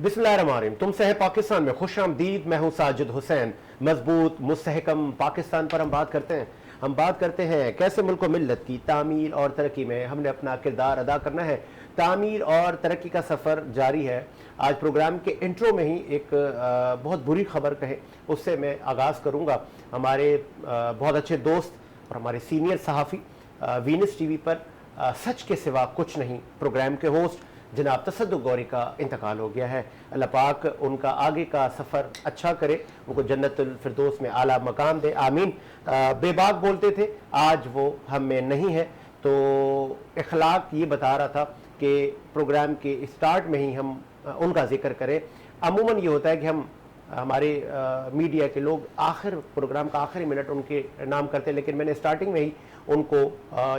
बिस्मिल्लाहिर्रहमानिर्रहीम। तुमसे है पाकिस्तान में खुश आमदीद। मैं हूँ साजिद हुसैन। मजबूत मुस्तहकम पाकिस्तान पर हम बात करते हैं। हम बात करते हैं कैसे मुल्क व मिल्लत की तामीर और तरक्की में हमने अपना किरदार अदा करना है। तामीर और तरक्की का सफ़र जारी है। आज प्रोग्राम के इंट्रो में ही एक बहुत बुरी खबर कहे उससे मैं आगाज़ करूँगा। हमारे बहुत अच्छे दोस्त और हमारे सीनियर सहाफ़ी वीनस टीवी पर सच के सिवा कुछ नहीं प्रोग्राम के होस्ट जनाब तसद्दुक़ गौरी का इंतकाल हो गया है। अल्लाह पाक उनका आगे का सफ़र अच्छा करे, उनको जन्नतुल फिरदौस में आला मकाम दे, आमीन। बेबाक बोलते थे, आज वो हम में नहीं है। तो इखलाक ये बता रहा था कि प्रोग्राम के स्टार्ट में ही हम उनका जिक्र करें। अमूमन ये होता है कि हम हमारे मीडिया के लोग आखिर प्रोग्राम का आखिरी मिनट उनके नाम करते हैं, लेकिन मैंने स्टार्टिंग में ही उनको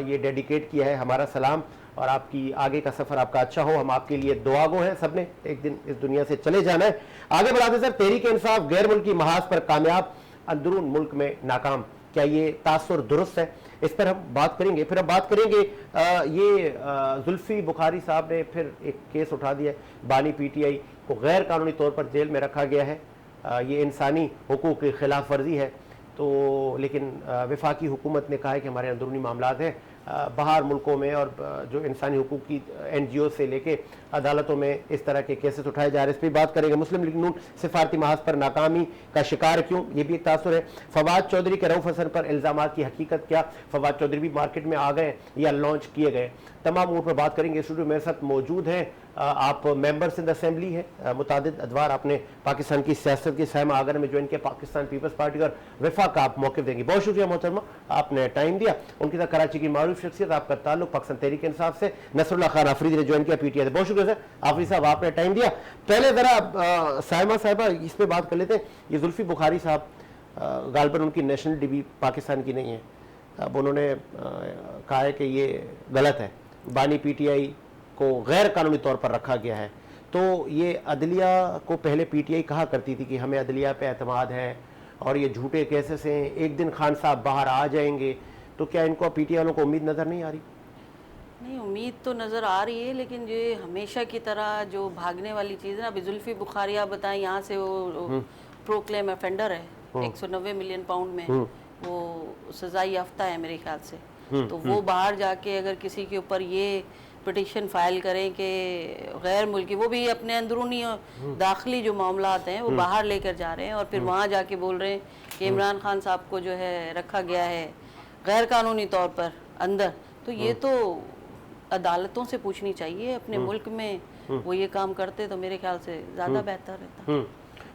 ये डेडिकेट किया है। हमारा सलाम और आपकी आगे का सफ़र आपका अच्छा हो। हम आपके लिए दुआगो हैं। सब ने एक दिन इस दुनिया से चले जाना है। आगे बढ़ाते सर, तहरीक इंसाफ गैर मुल्की महाज पर कामयाब, अंदरून मुल्क में नाकाम, क्या ये तासुर दुरुस्त है? इस पर हम बात करेंगे। फिर हम बात करेंगे ये जुल्फी बुखारी साहब ने फिर एक केस उठा दिया। बानी PTI को गैर कानूनी तौर पर जेल में रखा गया है। ये इंसानी हुकूक की खिलाफ वर्जी है। तो लेकिन वफाकी हुकूमत ने कहा है कि हमारे अंदरूनी मामलात हैं। बाहर मुल्कों में और जो इंसानी हुकूक की NGO से लेके अदालतों में इस तरह के केसेस उठाए जा रहे हैं, इस पर बात करेंगे। मुस्लिम लीग नून सिफारती महाज पर नाकामी का शिकार क्यों, ये भी एक तासुर है। फवाद चौधरी के रऊफ हसन पर इल्ज़ामात की हकीकत क्या, फवाद चौधरी भी मार्केट में आ गए या लॉन्च किए गए, तमाम उम्र पर बात करेंगे। स्टूडियो मेरे साथ मौजूद हैं आप मेंबर्स इन द असेंबली है, मुतादिद अदवार आपने पाकिस्तान की सियासत के सहमा आगर में ज्वाइन किया, पाकिस्तान पीपल्स पार्टी और वफाक का आप मौक़िफ़ देंगे। बहुत शुक्रिया मोहतरमा, आपने टाइम दिया। उनके साथ कराची की मारूफ शख्सियत, आपका ताल्लुक पाकिस्तान तहरीक इंसाफ से, नसरुल्लाह खान आफरीदी ने ज्वाइन किया PTI से। बहुत शुक्रिया सर आफरीदी साहब, आपने टाइम दिया। पहले ज़रा साहिमा साहिबा इस पर बात कर लेते हैं। ये जुल्फी बुखारी साहब गालबन उनकी नेशनलिटी भी पाकिस्तान की नहीं है। अब उन्होंने कहा है कि ये गलत है, बानी PTI को गैर कानूनी तौर पर रखा गया है। तो ये अदलिया को पहले PTI कहा करती थी कि हमें अदलिया पे एतमाद है और ये झूठे केसेस हैं, एक दिन खान साहब बाहर आ जाएंगे। तो क्या इनको PTI वालों को उम्मीद नज़र नहीं आ रही? नहीं, उम्मीद तो नज़र आ रही है, लेकिन ये हमेशा की तरह जो भागने वाली चीज़ है ना। अभी जुल्फी बुखारी आप बताएं, यहाँ से वो प्रोक्लेम ऑफेंडर है, 190 मिलियन पाउंड में वो सज़ा याफ्ता है मेरे ख्याल से। तो वो बाहर जाके अगर किसी के ऊपर ये पिटिशन फाइल करें कि गैर मुल्की, वो भी अपने अंदरूनी दाखिली जो मामलात हैं वो बाहर लेकर जा रहे हैं और फिर वहाँ जाके बोल रहे हैं कि इमरान खान साहब को जो है रखा गया है गैर कानूनी तौर पर अंदर, तो ये तो अदालतों से पूछनी चाहिए। अपने मुल्क में वो ये काम करते तो मेरे ख्याल से ज़्यादा बेहतर रहता।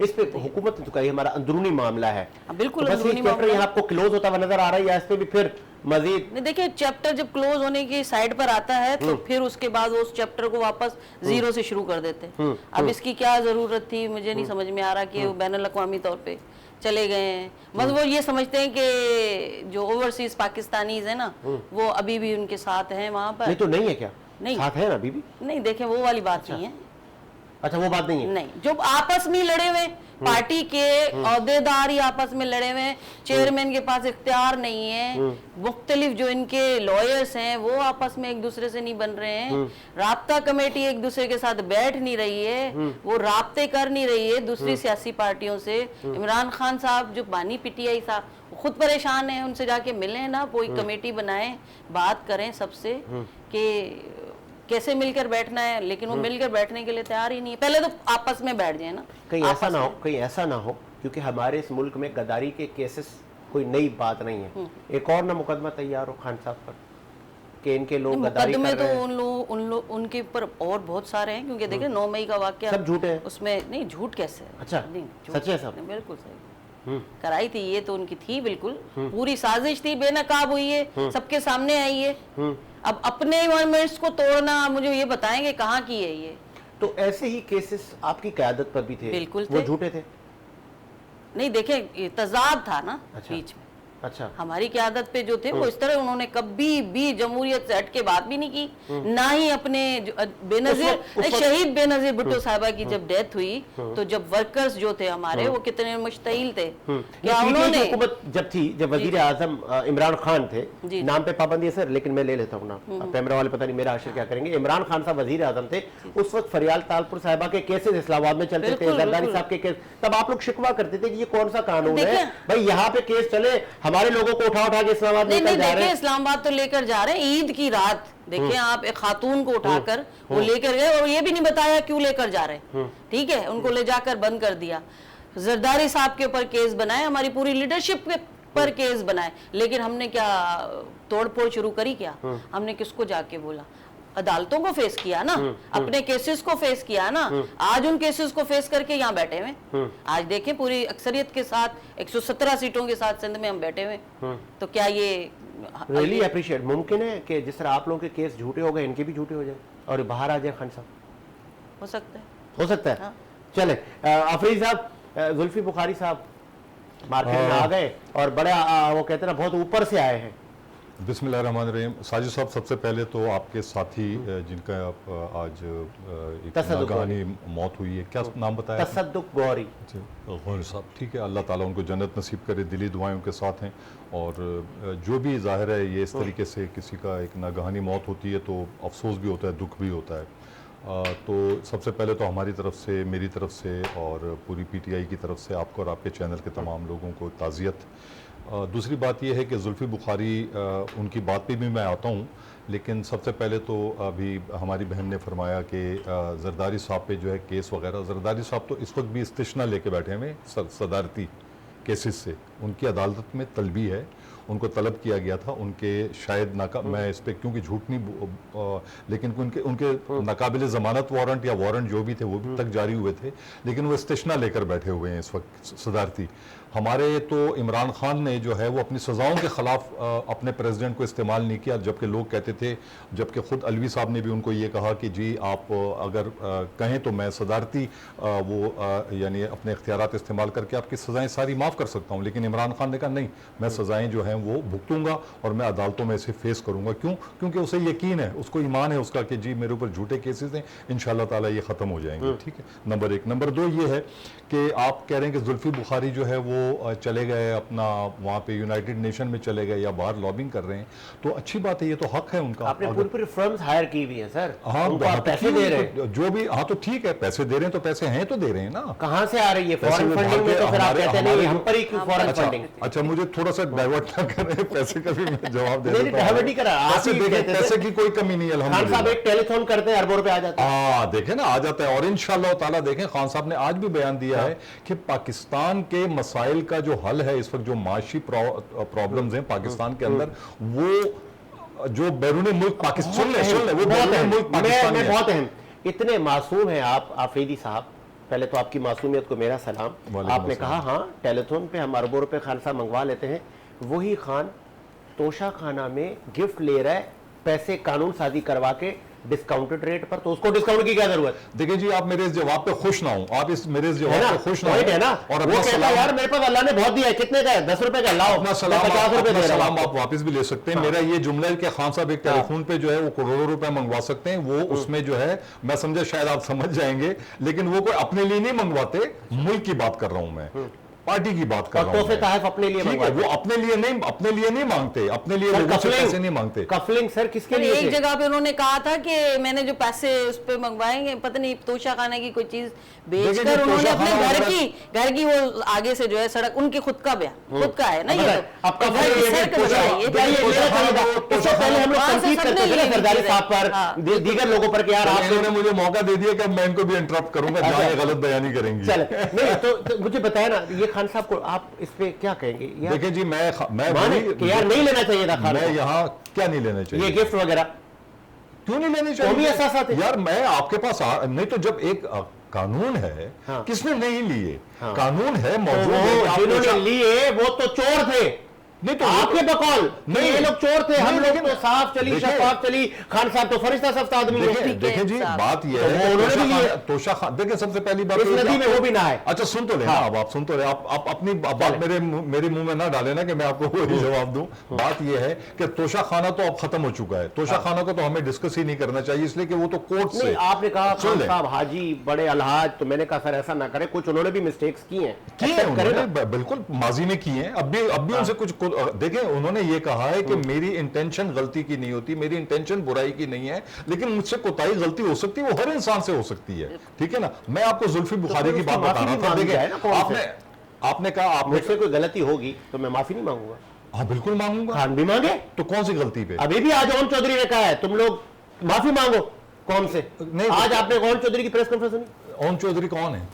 इस पे हुकूमत ने तो कही हमारा अंदरूनी मामला है। बिल्कुल तो अंदरूनी मामला यहाँ आपको क्लोज होता हुआ नजर आ रहा है या इस पे भी फिर मजीद? नहीं, देखिए चैप्टर जब क्लोज होने की साइड पर आता है तो फिर उसके बाद वो उस चैप्टर को वापस जीरो से शुरू कर देते हैं। अब इसकी क्या जरूरत थी, मुझे नहीं समझ में आ रहा कि वो बैनुल अक़वामी तौर पे चले गए हैं। मतलब वो ये समझते हैं कि जो ओवरसीज पाकिस्तानीज है ना वो अभी भी उनके साथ हैं वहाँ पर। नहीं तो नहीं है क्या? नहीं साथ है ना अभी भी? नहीं, देखें वो वाली बात नहीं है। अच्छा, वो बात नहीं है। नहीं, जो आपस में लड़े हुए पार्टी के अहदेदार ही आपस में लड़े हुए, चेयरमैन के पास इख्तियार नहीं है, मुख्तलिफ जो इनके लॉयर्स हैं वो आपस में एक दूसरे से नहीं बन रहे हैं, राब्ता कमेटी एक दूसरे के साथ बैठ नहीं रही है, वो राब्ते कर नहीं रही है दूसरी सियासी पार्टियों से। इमरान खान साहब जो बानी PTI साहब खुद परेशान है, उनसे जाके मिले ना, कोई कमेटी बनाए, बात करें सबसे कि कैसे मिलकर बैठना है, लेकिन वो मिलकर बैठने के लिए तैयार ही नहीं है। पहले तो आपस में बैठ जाए ना। कहीं ऐसा ना हो क्योंकि हमारे इस मुल्क में गद्दारी के केसेस कोई नई बात नहीं है। एक और ना मुकदमा तैयार हो खान साहब पर कि इनके लोग गद्दारी कर रहे हैं। तो उनके ऊपर और बहुत सारे हैं, क्योंकि देखिए 9 मई का वाकया सब झूठे हैं उसमें। नहीं, झूठ कैसे है? अच्छा, सच है सब? बिल्कुल सही कराई थी, ये तो उनकी थी, बिल्कुल पूरी साजिश थी, बेनकाब हुई है, सबके सामने आई है। अब अपने इन्वायरमेंट्स को तोड़ना, मुझे ये बताएंगे कहाँ की है ये? तो ऐसे ही केसेस आपकी क़यादत पर भी थे? बिल्कुल वो थे। झूठे थे? नहीं, देखें तजाद था ना बीच में। अच्छा। हमारी क़यादत पे जो थे वो इस तरह, उन्होंने कभी भी जमहूरियत से हट के बात भी नहीं की, ना ही अपने बेनजीर शहीद बेनजीर भुट्टो साहिबा की जब डेथ हुई तो जब वर्कर्स जो थे हमारे वो कितने मुश्तइल थे, क्या उन्होंने हुकूमत जब थी, जब वजीर आजम इमरान खान थे, नाम पे पाबंदी है सर लेकिन मैं ले लेता हूँ ना, कैमरा वाले पता नहीं मेरा आशिर क्या करेंगे, इमरान खान साहब वजीर आजम थे, उस वक्त फरियाल तालपुर साहिबा के केसेस इस्लामाबाद में चलते थे, जरदारी साहब के केस, तब आप लोग शिकवा करते थे कि ये कौन सा कानून है भाई, यहाँ पे केस चले, हमारे लोगों को उठा उठा के इस्लामाबाद लेकर जा रहे हैं। इस्लामाबाद तो लेकर जा रहे हैं, ईद की रात देखिए आप एक खातून को उठाकर वो लेकर गए और ये भी नहीं बताया क्यों लेकर जा रहे हैं, ठीक है, उनको ले जाकर बंद कर दिया। जरदारी साहब के ऊपर केस बनाए, हमारी पूरी लीडरशिप के पर केस बनाए, लेकिन हमने क्या तोड़फोड़ शुरू करी? क्या हमने किसको जाके बोला? अदालतों को फेस किया ना, अपने केसेस को फेस किया ना, आज उन केसेस को फेस करके यहाँ बैठे हुए, आज देखें पूरी अक्सरियत के साथ 117 सीटों के साथ सिंध में हम बैठे हुए, तो क्या ये रियली अप्रिशिएट मुमकिन है कि जिस तरह आप लोगों के केस झूठे हो गए इनके भी झूठे हो जाए और बाहर आ जाए खान साहब? हो सकता है, हो सकता है। हाँ। चले आफरीदी साहब, जुल्फी बुखारी साहब मार्केट में आ गए और बड़े वो कहते हैं ना बहुत ऊपर से आए हैं। बिस्मिल्लाहिर्रहमानिर्रहीम। साजिद साहब, सबसे पहले तो आपके साथी जिनका आज एक नागहानी मौत हुई है, क्या नाम बताया? तसद्दुक गौरी। गौरी साहब, ठीक है, अल्लाह ताला उनको जन्नत नसीब करे, दिली दुआएं उनके साथ हैं। और जो भी ज़ाहिर है ये इस तरीके से किसी का एक नागहानी मौत होती है तो अफसोस भी होता है, दुख भी होता है। तो सबसे पहले तो हमारी तरफ से, मेरी तरफ से और पूरी पीटीआई की तरफ से आपको और आपके चैनल के तमाम लोगों को ताज़ियत। दूसरी बात यह है कि जुल्फी बुखारी, उनकी बात पे भी मैं आता हूँ, लेकिन सबसे पहले तो अभी हमारी बहन ने फरमाया कि जरदारी साहब पे जो है केस वगैरह, जरदारी साहब तो इस वक्त भी इस्तिश्ना लेके बैठे हैं सदारती केसेस से, उनकी अदालत में तलबी है, उनको तलब किया गया था, उनके शायद मैं इस पर क्योंकि झूठ नहीं, लेकिन उनके नाकाबिल ज़मानत वारंट या वारंट जो भी थे वो भी तक जारी हुए थे, लेकिन वो इस्तिश्ना लेकर बैठे हुए हैं इस वक्त सदारती। हमारे तो इमरान खान ने जो है वो अपनी सज़ाओं के ख़िलाफ़ अपने प्रेसिडेंट को इस्तेमाल नहीं किया, जबकि लोग कहते थे, जबकि ख़ुद अलवी साहब ने भी उनको ये कहा कि जी आप अगर कहें तो मैं सदारती यानी अपने इख्तियारात इस्तेमाल करके आपकी सज़ाएँ सारी माफ़ कर सकता हूँ, लेकिन इमरान खान ने कहा नहीं, मैं सज़ाएँ जो हैं वो भुगतूंगा और मैं अदालतों में इसे फेस करूँगा। क्यों? क्योंकि उसे यकीन है, उसको ईमान है उसका कि जी मेरे ऊपर झूठे केसेस हैं, इंशाअल्लाह ताला ये ख़त्म हो जाएंगे। ठीक है, नंबर एक। नंबर दो ये है कि आप कह रहे हैं कि जुल्फी बुखारी जो है वो चले गए अपना वहाँ पे यूनाइटेड नेशन में चले गए या बाहर लॉबिंग कर रहे हैं, तो अच्छी बात है, ये तो हक है उनका। आपने पूरी फर्म्स हायर की हुई हैं सर। हाँ, पैसे दे रहे हैं जो भी, हाँ तो ठीक है, पैसे दे रहे हैं तो पैसे हैं तो दे रहे हैं ना। कहाँ से आ रही है फॉरेन फंडिंग में? तो फिर आप कहते हैं हम पर ही क्यों फॉरेन फंडिंग? अच्छा, मुझे थोड़ा सा डाइवर्ट ना करें, पैसे का भी मैं जवाब दे देता हूं। नहीं करा, पैसे की कोई कमी नहीं है अल्हम्दुलिल्लाह। खान साहब एक टेलीथॉन करते हैं, अरबों रुपए आ जाते हैं। देखें ना, आ जाता है। और इंशाअल्लाह ताला देखें, खान साहब ने आज भी बयान दिया है कि पाकिस्तान के मसाइल का जो हल है इस वक्त, जो माशी प्रॉब्लम्स हैं पाकिस्तान के अंदर, वो जो बैरून मुल्क पाकिस्तान वो बैरून मुल्क पाकिस्तान में बहुत अहम। इतने मासूम हैं आप आफरीदी साहब, पहले तो आपकी मासूमियत को मेरा सलाम। आपने कहा हाँ टेलीथॉन पे हम अरबों रुपए खान साहब मंगवा लेते हैं, वही खान तोशा खाना में गिफ्ट ले रहा है पैसे कानून साजी करवा के डिस्काउंटेड रेट पर, तो उसको डिस्काउंट की क्या जरूरत? देखिए जी, आप मेरे इस जवाब पे खुश ना हो, आप इस मेरे इस जवाब पे खुश ना हो, है ना? और अपना सलाम, यार मेरे पास अल्लाह ने बहुत दिया है, कितने का है? 10 रुपए का, लाओ अपना सलाम, 50 रुपए दे रहा सलाम आप वापस भी ले सकते हैं। मेरा ये जुमला है कि खान साहब एक टेलीफोन पे जो है वो करोड़ों रुपए मंगवा सकते हैं, वो उसमें जो है मैं समझा शायद आप समझ जाएंगे, लेकिन वो कोई अपने लिए नहीं मंगवाते, मुल्क की बात कर रहा हूं मैं, पार्टी की बात कर रहा हूं। तहफ अपने लिए ठीक है, वो अपने लिए नहीं मांगते, अपने लिए लोगों से पैसे नहीं मांगते। कफलिंग सर किसके लिए? एक जगह पे उन्होंने कहा था कि मैंने जो पैसे उस पे मंगवाएंगे, पता नहीं तोशा खाना की कोई चीज बेचकर उन्होंने अपने घर की वो आगे से जो है सड़क, उनकी खुद का बयान, खुद का है ना ये, आपका पहले हम लोग तनकीद करते थे ना सरदारी साहब पर, दीगर लोगों पर कि यार आपने मुझे मौका दे दिया कि मैं इनको भी इंटरप्ट करूंगा, जहां गलत बयानी करेंगे। चले नहीं तो मुझे बताया ना, ये खान साहब को आप इस पे क्या कहेंगे? देखिए जी, मैं यार नहीं लेना चाहिए था खान, मैं यहाँ क्या नहीं लेना चाहिए, ये गिफ्ट वगैरह क्यों नहीं लेने चाहिए? यार मैं आपके पास नहीं तो जब एक कानून है, किसने नहीं लिए? कानून है, मौजूद है, जिन्होंने लिए वो तो चोर थे, नहीं तो आपके बकौल नहीं, ये लोग चोर थे, हम लोग तो साफ चली, देखिए- शफाफ चली, खान साहब तो फरिश्ता सख्त आदमी है। देखिए देखिए जी, साहब। बात यह तो है वो कि उन्होंने भी लिए। तोशा खान देखिए, सबसे पहली बात इस तो ये कि नदी में आपको- वो भी नहाए। अच्छा सुन तो लेना, हाँ। अब आप सुन तो रहे, आप अपनी बात चले। मेरे मुंह में ना डाले ना कि मैं आपको वही जवाब दूं। बात यह है कि तोशा खाना तो अब खत्म हो चुका है, तोशा खाना को तो हमें डिस्कस ही नहीं करना चाहिए, इसलिए कि वो तो कोर्ट से नहीं, आपने कहा सुन खान ले। साहब हाजी बड़े अलहाज, तो मैंने कहा सर ऐसा ना करें, कुछ उन्होंने भी मिस्टेक्स की हैं, किए Accept करें ना। उन्होंने, बिल्कुल माजी में किए हैं, अब भी उनसे कुछ देखें, उन्होंने ये कहा है कि मेरी इंटेंशन गलती की नहीं होती, मेरी इंटेंशन बुराई की नहीं है, लेकिन मुझसे कोताही गलती हो सकती है, वो हर इंसान से हो सकती है, ठीक है ना। मैं आपको जुल्फी बुखारी फिर की बात उसकी बता माफी रहा भी था। मांगी जाए देखिए ना, कौन से? आपने कहा आपने मुझसे कोई गलती होगी तो मैं माफी नहीं मांगूंगा। हाँ बिल्कुल मांगूंगा। खान भी मांगे, तो कौन सी गलती पे? अभी भी आज ओम चौधरी ने कहा है तुम लोग माफी मांगो। कौन से? नहीं, आज आपने ओम चौधरी की प्रेस कॉन्फ्रेंस सुनी? ओम चौधरी कौन है?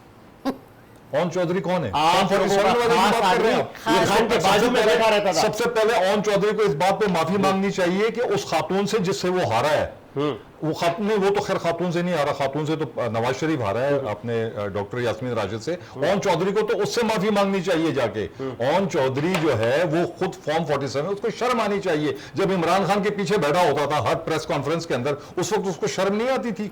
ओम चौधरी कौन है? आप कौन सी वाले की खास बात कर रहे हैं आप? आदमी, ये खान के बाजू में बैठा रहता था। सबसे पहले ओम चौधरी को इस बात पे माफी मांगनी चाहिए कि उस खातून से जिससे वो हारा है, वो खातून नहीं, वो तो खैर खातून से नहीं हारा, खातून से तो नवाज शरीफ हारा है अपने डॉक्टर यास्मीन राशिद से। ओम चौधरी को तो उससे माफी मांगनी चाहिए जाके। ओम चौधरी जो है वो खुद फॉर्म 47, उसको शर्म आनी चाहिए। जब इमरान खान के पीछे बैठा होता था हर प्रेस कॉन्फ्रेंस के अंदर, उस वक्त उसको शर्म नहीं आती थी,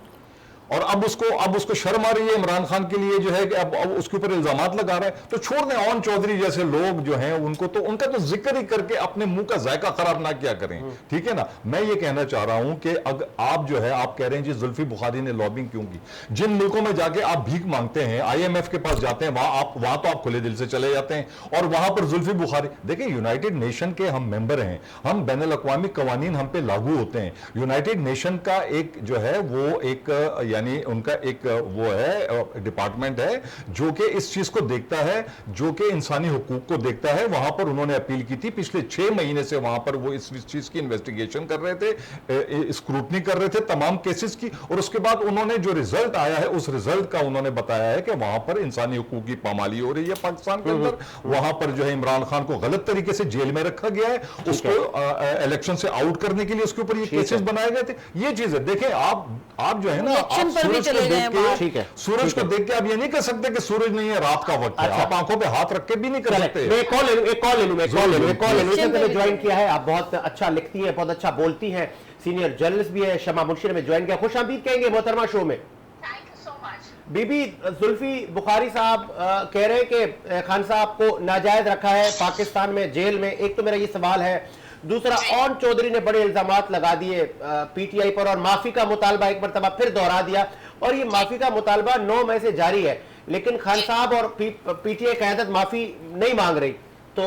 और अब उसको शर्म आ रही है इमरान खान के लिए जो है कि अब उसके ऊपर इल्जामात लगा रहे हैं। तो छोड़ दें, ओम चौधरी जैसे लोग जो हैं उनको तो उनका तो जिक्र ही करके अपने मुंह का जायका खराब ना किया करें, ठीक है ना। मैं ये कहना चाह रहा हूं कि अगर आप जो है आप कह रहे हैं जी जुल्फी बुखारी ने लॉबिंग क्यों की, जिन मुल्कों में जाके आप भीख मांगते हैं, IMF के पास जाते हैं, वहां तो आप खुले दिल से चले जाते हैं, और वहां पर जुल्फी बुखारी, देखिए यूनाइटेड नेशन के हम मेंबर हैं, हम बैनुल अक़वामी कवानीन हम पे लागू होते हैं। यूनाइटेड नेशन का एक जो है वो एक यानी उनका एक वो है डिपार्टमेंट है जो कि इस चीज को देखता है, जो कि इंसानी हुकूक को देखता है। वहां पर उन्होंने अपील की थी, पिछले 6 महीने से वहां पर वो इस चीज की इन्वेस्टिगेशन कर रहे थे, स्क्रूटनी कर रहे थे तमाम केसेस की, और उसके बाद उन्होंने जो रिजल्ट आया है उस रिजल्ट का उन्होंने बताया है कि वहां पर इंसानी हुकूक की पामाली हो रही है पाकिस्तान के अंदर। वहां पर जो है इमरान खान को गलत तरीके से जेल में रखा गया है, उसको इलेक्शन से आउट करने के लिए उसके ऊपर ये केसेस बनाए गए थे। ये चीज है, देखें आप जो है ना, आप इलेक्शन पर भी चले गए बाहर। ठीक है, सूरज को देख के आप ये नहीं कह सकते कि सूरज नहीं है, रात का वक्त है, अच्छा। आप आंखों पे हाथ रख के भी नहीं कर चले, सकते। मैं एक कॉल ले लूं, एक कॉल ले लूं, मैं एक कॉल ले लूं, एक कॉल ले लूं। इससे पहले ज्वाइन किया है, आप बहुत अच्छा लिखती हैं, बहुत अच्छा बोलती हैं, सीनियर जर्नलिस्ट भी है, शमा मुर्शी ने ज्वाइन किया। खुश आमदीद कहेंगे मोहतरमा शो में। Thank you so much. बीबी जुल्फी बुखारी साहब कह रहे हैं कि खान साहब को नाजायज रखा है पाकिस्तान में जेल में। एक तो मेरा ये सवाल है, दूसरा ओम चौधरी ने बड़े इल्जामात लगा दिए PTI पर, और माफी का मुतालबा एक मरतबा फिर दोहरा दिया, और ये माफी का मुतालबा 9 मई से जारी है, लेकिन खान साहब और PTI क़यादत माफी नहीं मांग रही। तो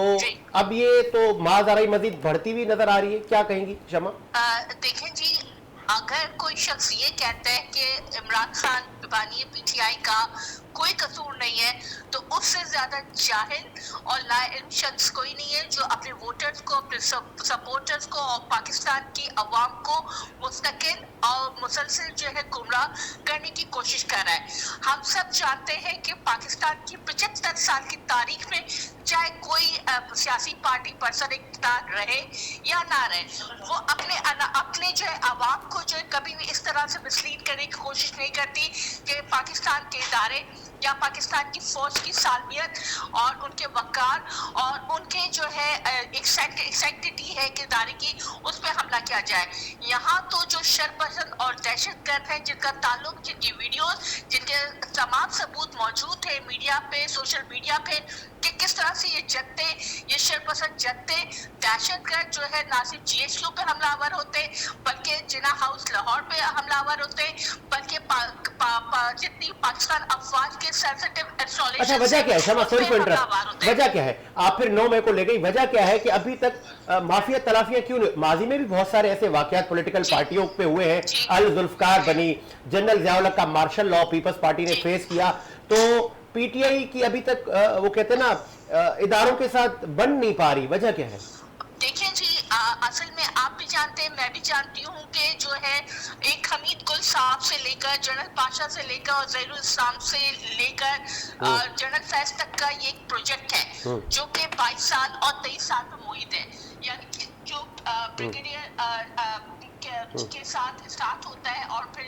अब ये तो माजराई मजीद बढ़ती हुई नजर आ रही है, क्या कहेंगी शमा? देखें जी, अगर कोई शख्स ये कहता है कि इमरान खान बानी PTI का कोई कसूर नहीं है, तो उससे ज्यादा जाहिल और नाइल्म शख्स कोई नहीं है जो अपने वोटर्स को, अपने सपोर्टर्स को और पाकिस्तान की अवाम को मुस्तकिल और मुसलसल जो है गुमराह करने की कोशिश कर रहा है। हम सब जानते हैं कि पाकिस्तान की 75 साल की तारीख में चाहे कोई सियासी पार्टी पर्सन इख्तियार रहे या ना रहे, वो अपने जो है अवाम को जो है कभी भी इस तरह से मिसलीड करने की कोशिश नहीं करती कि पाकिस्तान के इदारे या पाकिस्तान की फौज की सालमियत और उनके वकार और उनके जो है एक सैंक्टिटी है किरदारी की, उस पर हमला किया जाए। यहाँ तो जो शरपसंद और दहशतगर्द हैं जिनका ताल्लुक, जिनकी वीडियोस, जिनके तमाम सबूत मौजूद है मीडिया पे, सोशल मीडिया पे, कि किस तरह से ये जत्ते, ये शरपसंद जत्ते, दहशतगर्द जो है ना सिर्फ GSU पे हमलावर होते बल्कि जिना हाउस लाहौर पे हमलावर होते, बल्कि जितनी पाकिस्तान अफवाज के सेंसिटिव इंस्टॉलेशन। अच्छा, वजह क्या है शमा? सॉरी फॉर इंटरप्ट, वजह क्या है? आप फिर 9 मई को ले गई, वजह क्या है कि अभी तक माफिया तलाफियां क्यों नहीं? माजी में भी बहुत सारे ऐसे वाकयात पॉलिटिकल पार्टियों पे हुए हैं, अल जुल्फकार बनी, जनरल ज़ियाउल हक का मार्शल लॉ पीपल्स पार्टी ने फेस किया, तो PTI की अभी तक वो कहते हैं ना इदारों के साथ बन नहीं पा रही, वजह क्या है? देखिए जी, असल में आप भी जानते हैं, मैं भी जानती हूँ कि जो है एक हमीद गुल साहब से लेकर जनरल पाशा से लेकर और ज़हीरुल इस्लाम से लेकर जनरल फैज तक का ये एक प्रोजेक्ट है जो कि 22 साल और 23 साल में मुहित है, यानी कि जो ब्रिगेडियर के साथ स्टार्ट होता है और फिर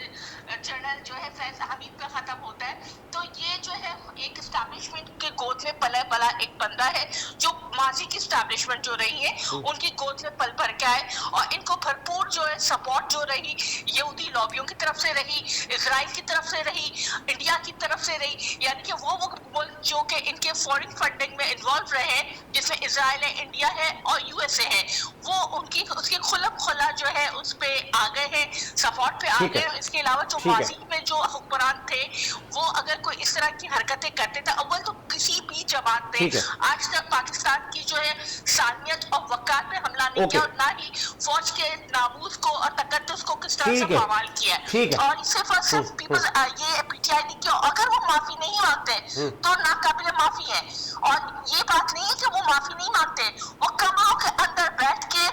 जनरल जो है फैज हमीद पे खत्म होता है। तो ये जो है एक एस्टैब्लिशमेंट के गोद में पला बला एक बंदा है जो माजी की एस्टैब्लिशमेंट जो रही है उनकी गोद में पल भर के आए, और इनको भरपूर जो है सपोर्ट जो रही यहूदी लॉबियों की तरफ से रही, इजराइल की तरफ से रही, इंडिया की तरफ से रही, यानी कि वो मुल्क जो कि इनके फॉरेन फंडिंग में इन्वॉल्व रहे हैं, जिसमें इजराइल है, इंडिया है और यूएसए है, वो उनकी उसकी खुलम खुला जो है उस पे आ गए हैं, सपोर्ट पे आ गए हैं। इसके अलावा जो माजी में जो हुक्मरान थे वो अगर कोई इस तरह की हरकतें करते थे, अव्वल तो किसी भी जमात ने आज तक पाकिस्तान की जो है सालमियत और वक़ार पे हमला नहीं किया, और ना ही फौज के नामूस को और तकद्दुस को किस तरह से बवाल किया। और सिर्फ और सिर्फ पीपल्स ये पीटीआई ने किया, अगर वो माफी नहीं मांगते तो नाकाबिले माफी है। और ये बात नहीं है कि वो माफी नहीं मांगते, वो कमरों के अंदर बैठ के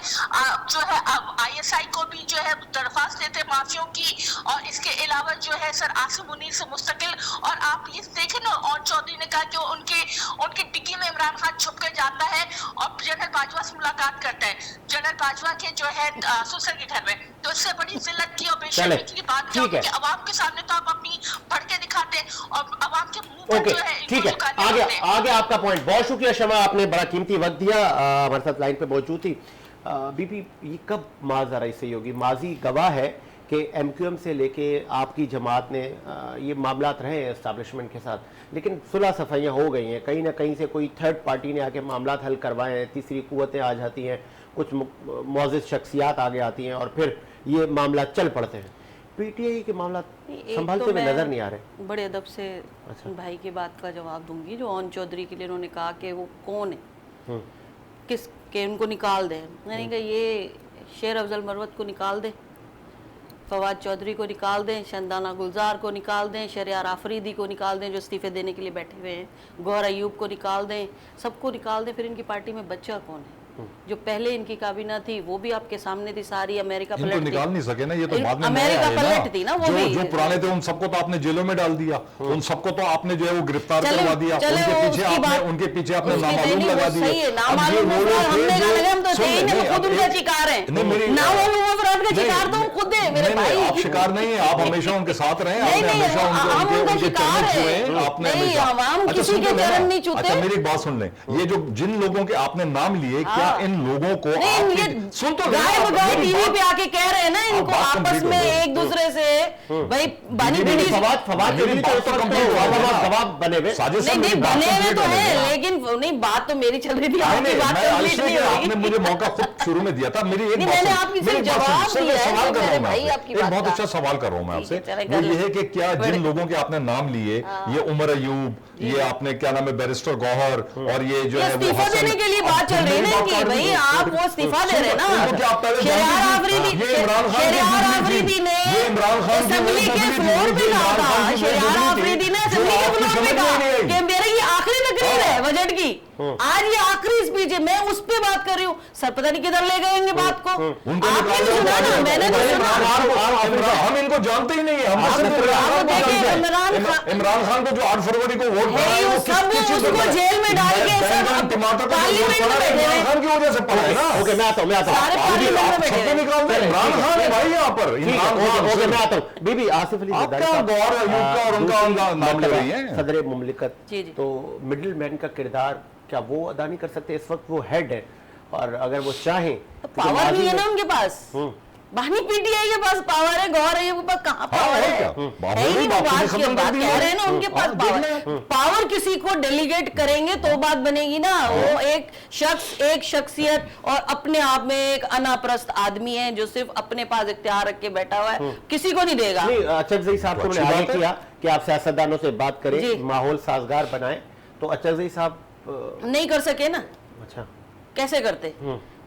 जो है आईएसआई को भी जो है दरख्वास्त देते माफियों की, और इसके अलावा जो है सर आसिम मुनीर से मुस्तकिल। और आप ये देखें ना, और चौधरी ने कहा कि उनकी डिग्गी में इमरान खान छुप के जाता है और जनरल बाजवा से मुलाकात करता है, जनरल बाजवा के जो है ससुर के घर में। तो इससे बड़ी जिल्लत की और बेशर्मी की बात क्या होगी कि अवाम के सामने तो आप अपनी पढ़ के दिखाते हैं और अवाम के मुंह पर जो है ठीक है, आगे आपका पॉइंट। बहुत शुक्रिया शमा, आपने बड़ा कीमती वक्त दिया, हमारे साथ लाइन पे मौजूद थी। बीबी ये कब माज आ रही सही होगी? माजी गवाह है कि एमक्यूएम से लेके आपकी जमात ने ये मामलात रहे हैं एस्टैब्लिशमेंट के साथ, लेकिन सुलह सफाइयाँ हो गई हैं, कहीं ना कहीं से कोई थर्ड पार्टी ने आके मामलात हल करवाए हैं, तीसरी कुव्वतें आ जाती हैं, कुछ मुअज़्ज़िज़ शख्सियात आगे आती हैं और फिर ये मामला चल पड़ते हैं। पीटीआई के मामला संभालते हुए नजर नहीं आ रहे। बड़े अदब से भाई की बात का जवाब दूंगी। जो ओन चौधरी के लिए उन्होंने कहा कि वो कौन है, किस के उनको निकाल दे, मैंने कहा ये शेर अफजल मरवत को निकाल दे, फवाद चौधरी को निकाल दें, शंदाना गुलजार को निकाल दें, शरियार आफरीदी को निकाल दें जो इस्तीफे देने के लिए बैठे हुए हैं, गौहर अयूब को निकाल दें, सबको निकाल दें, फिर इनकी पार्टी में बच्चा कौन है? जो पहले इनकी काबीना थी वो भी आपके सामने थी सारी, अमेरिका पलट थी, निकाल नहीं सके ना, ये तो बाद में अमेरिका पलट थी ना, वो भी जो पुराने थे उन सबको तो आपने जेलों में डाल दिया, उन सबको तो आपने जो है वो गिरफ्तार करवा दिया, उनके पीछे आपने नामालूम लगा दिया। आप शिकार नहीं है, आप हमेशा उनके साथ रहे, अच्छा मेरी एक बात सुन लें, ये जो जिन लोगों के आपने नाम लिए, क्या इन लोगों को सुन तो टीवी पे आके कह रहे हैं ना, इनको आपस में एक दूसरे से भाई बानी बीड़ी बने हुए तो है, लेकिन नहीं बात तो मेरी चल रही थी, आपकी बात आपने मुझे मौका खुद शुरू में दिया था। मेरी एक मैंने आपकी जवाब दिया सवाल कर रहा हूँ मैं, आपकी एक बहुत अच्छा सवाल कर रहा हूँ मैं आपसे, वो ये है कि क्या जिन लोगों के आपने नाम लिए, ये उमर अयूब, ये आपने क्या नाम है बैरिस्टर गौहर, और ये जो है इस्तीफा देने के लिए बात चल रही है कि भाई आप वो इस्तीफा दे रहे ना, शरियार आफरीदी ने असेंबली के फ्लोर पे कहा था, शरियार आफरीदी ने असेंबली के फ्लोर पे कहा कि मेरी ये आखिरी तकरीर है बजट की, आज ये आखिरी स्पीच है, मैं उस पे बात कर रही हूँ, सर पता नहीं किधर ले गएंगे बात को, आपने तो सुना ना, मैंने तो सुना, हम इनको जानते ही नहीं है, इमरान खान को जो 8 फरवरी को वोट उसको जेल में डाल के पार्लियामेंट में बैठे हैं, खान की वजह से पड़ा है ना। ओके मैं आता हूँ सारे पार्लियामेंट में बैठे हैं, इमरान खान है भाई यहाँ पर, ओके मैं आता हूँ। बीबी आसिफ अली सदर मुमलिकत, तो मिडिल मैन का किरदार क्या वो अदा नहीं कर सकते? इस वक्त वो हेड है, और अगर वो चाहें तो पावर भी है ना उनके पास, बानी पीटीआई के पास पावर है, गौर है, के पास कहाँ पावर है? यही वो बात कह रहे हैं ना, उनके पास पावर किसी को डेलीगेट करेंगे तो बात बनेगी ना। वो एक शख्स, एक शख्सियत और अपने आप में एक अनाप्रस्त आदमी है जो सिर्फ अपने पास इख्तियार रख के बैठा हुआ है, किसी को नहीं देगा। अचकज़ई साहब को मैंने आगे किया कि आप सियासतदानों से बात करें, माहौल साजगार बनाएं, तो अचकज़ई साहब नहीं कर सके ना। अच्छा कैसे करते?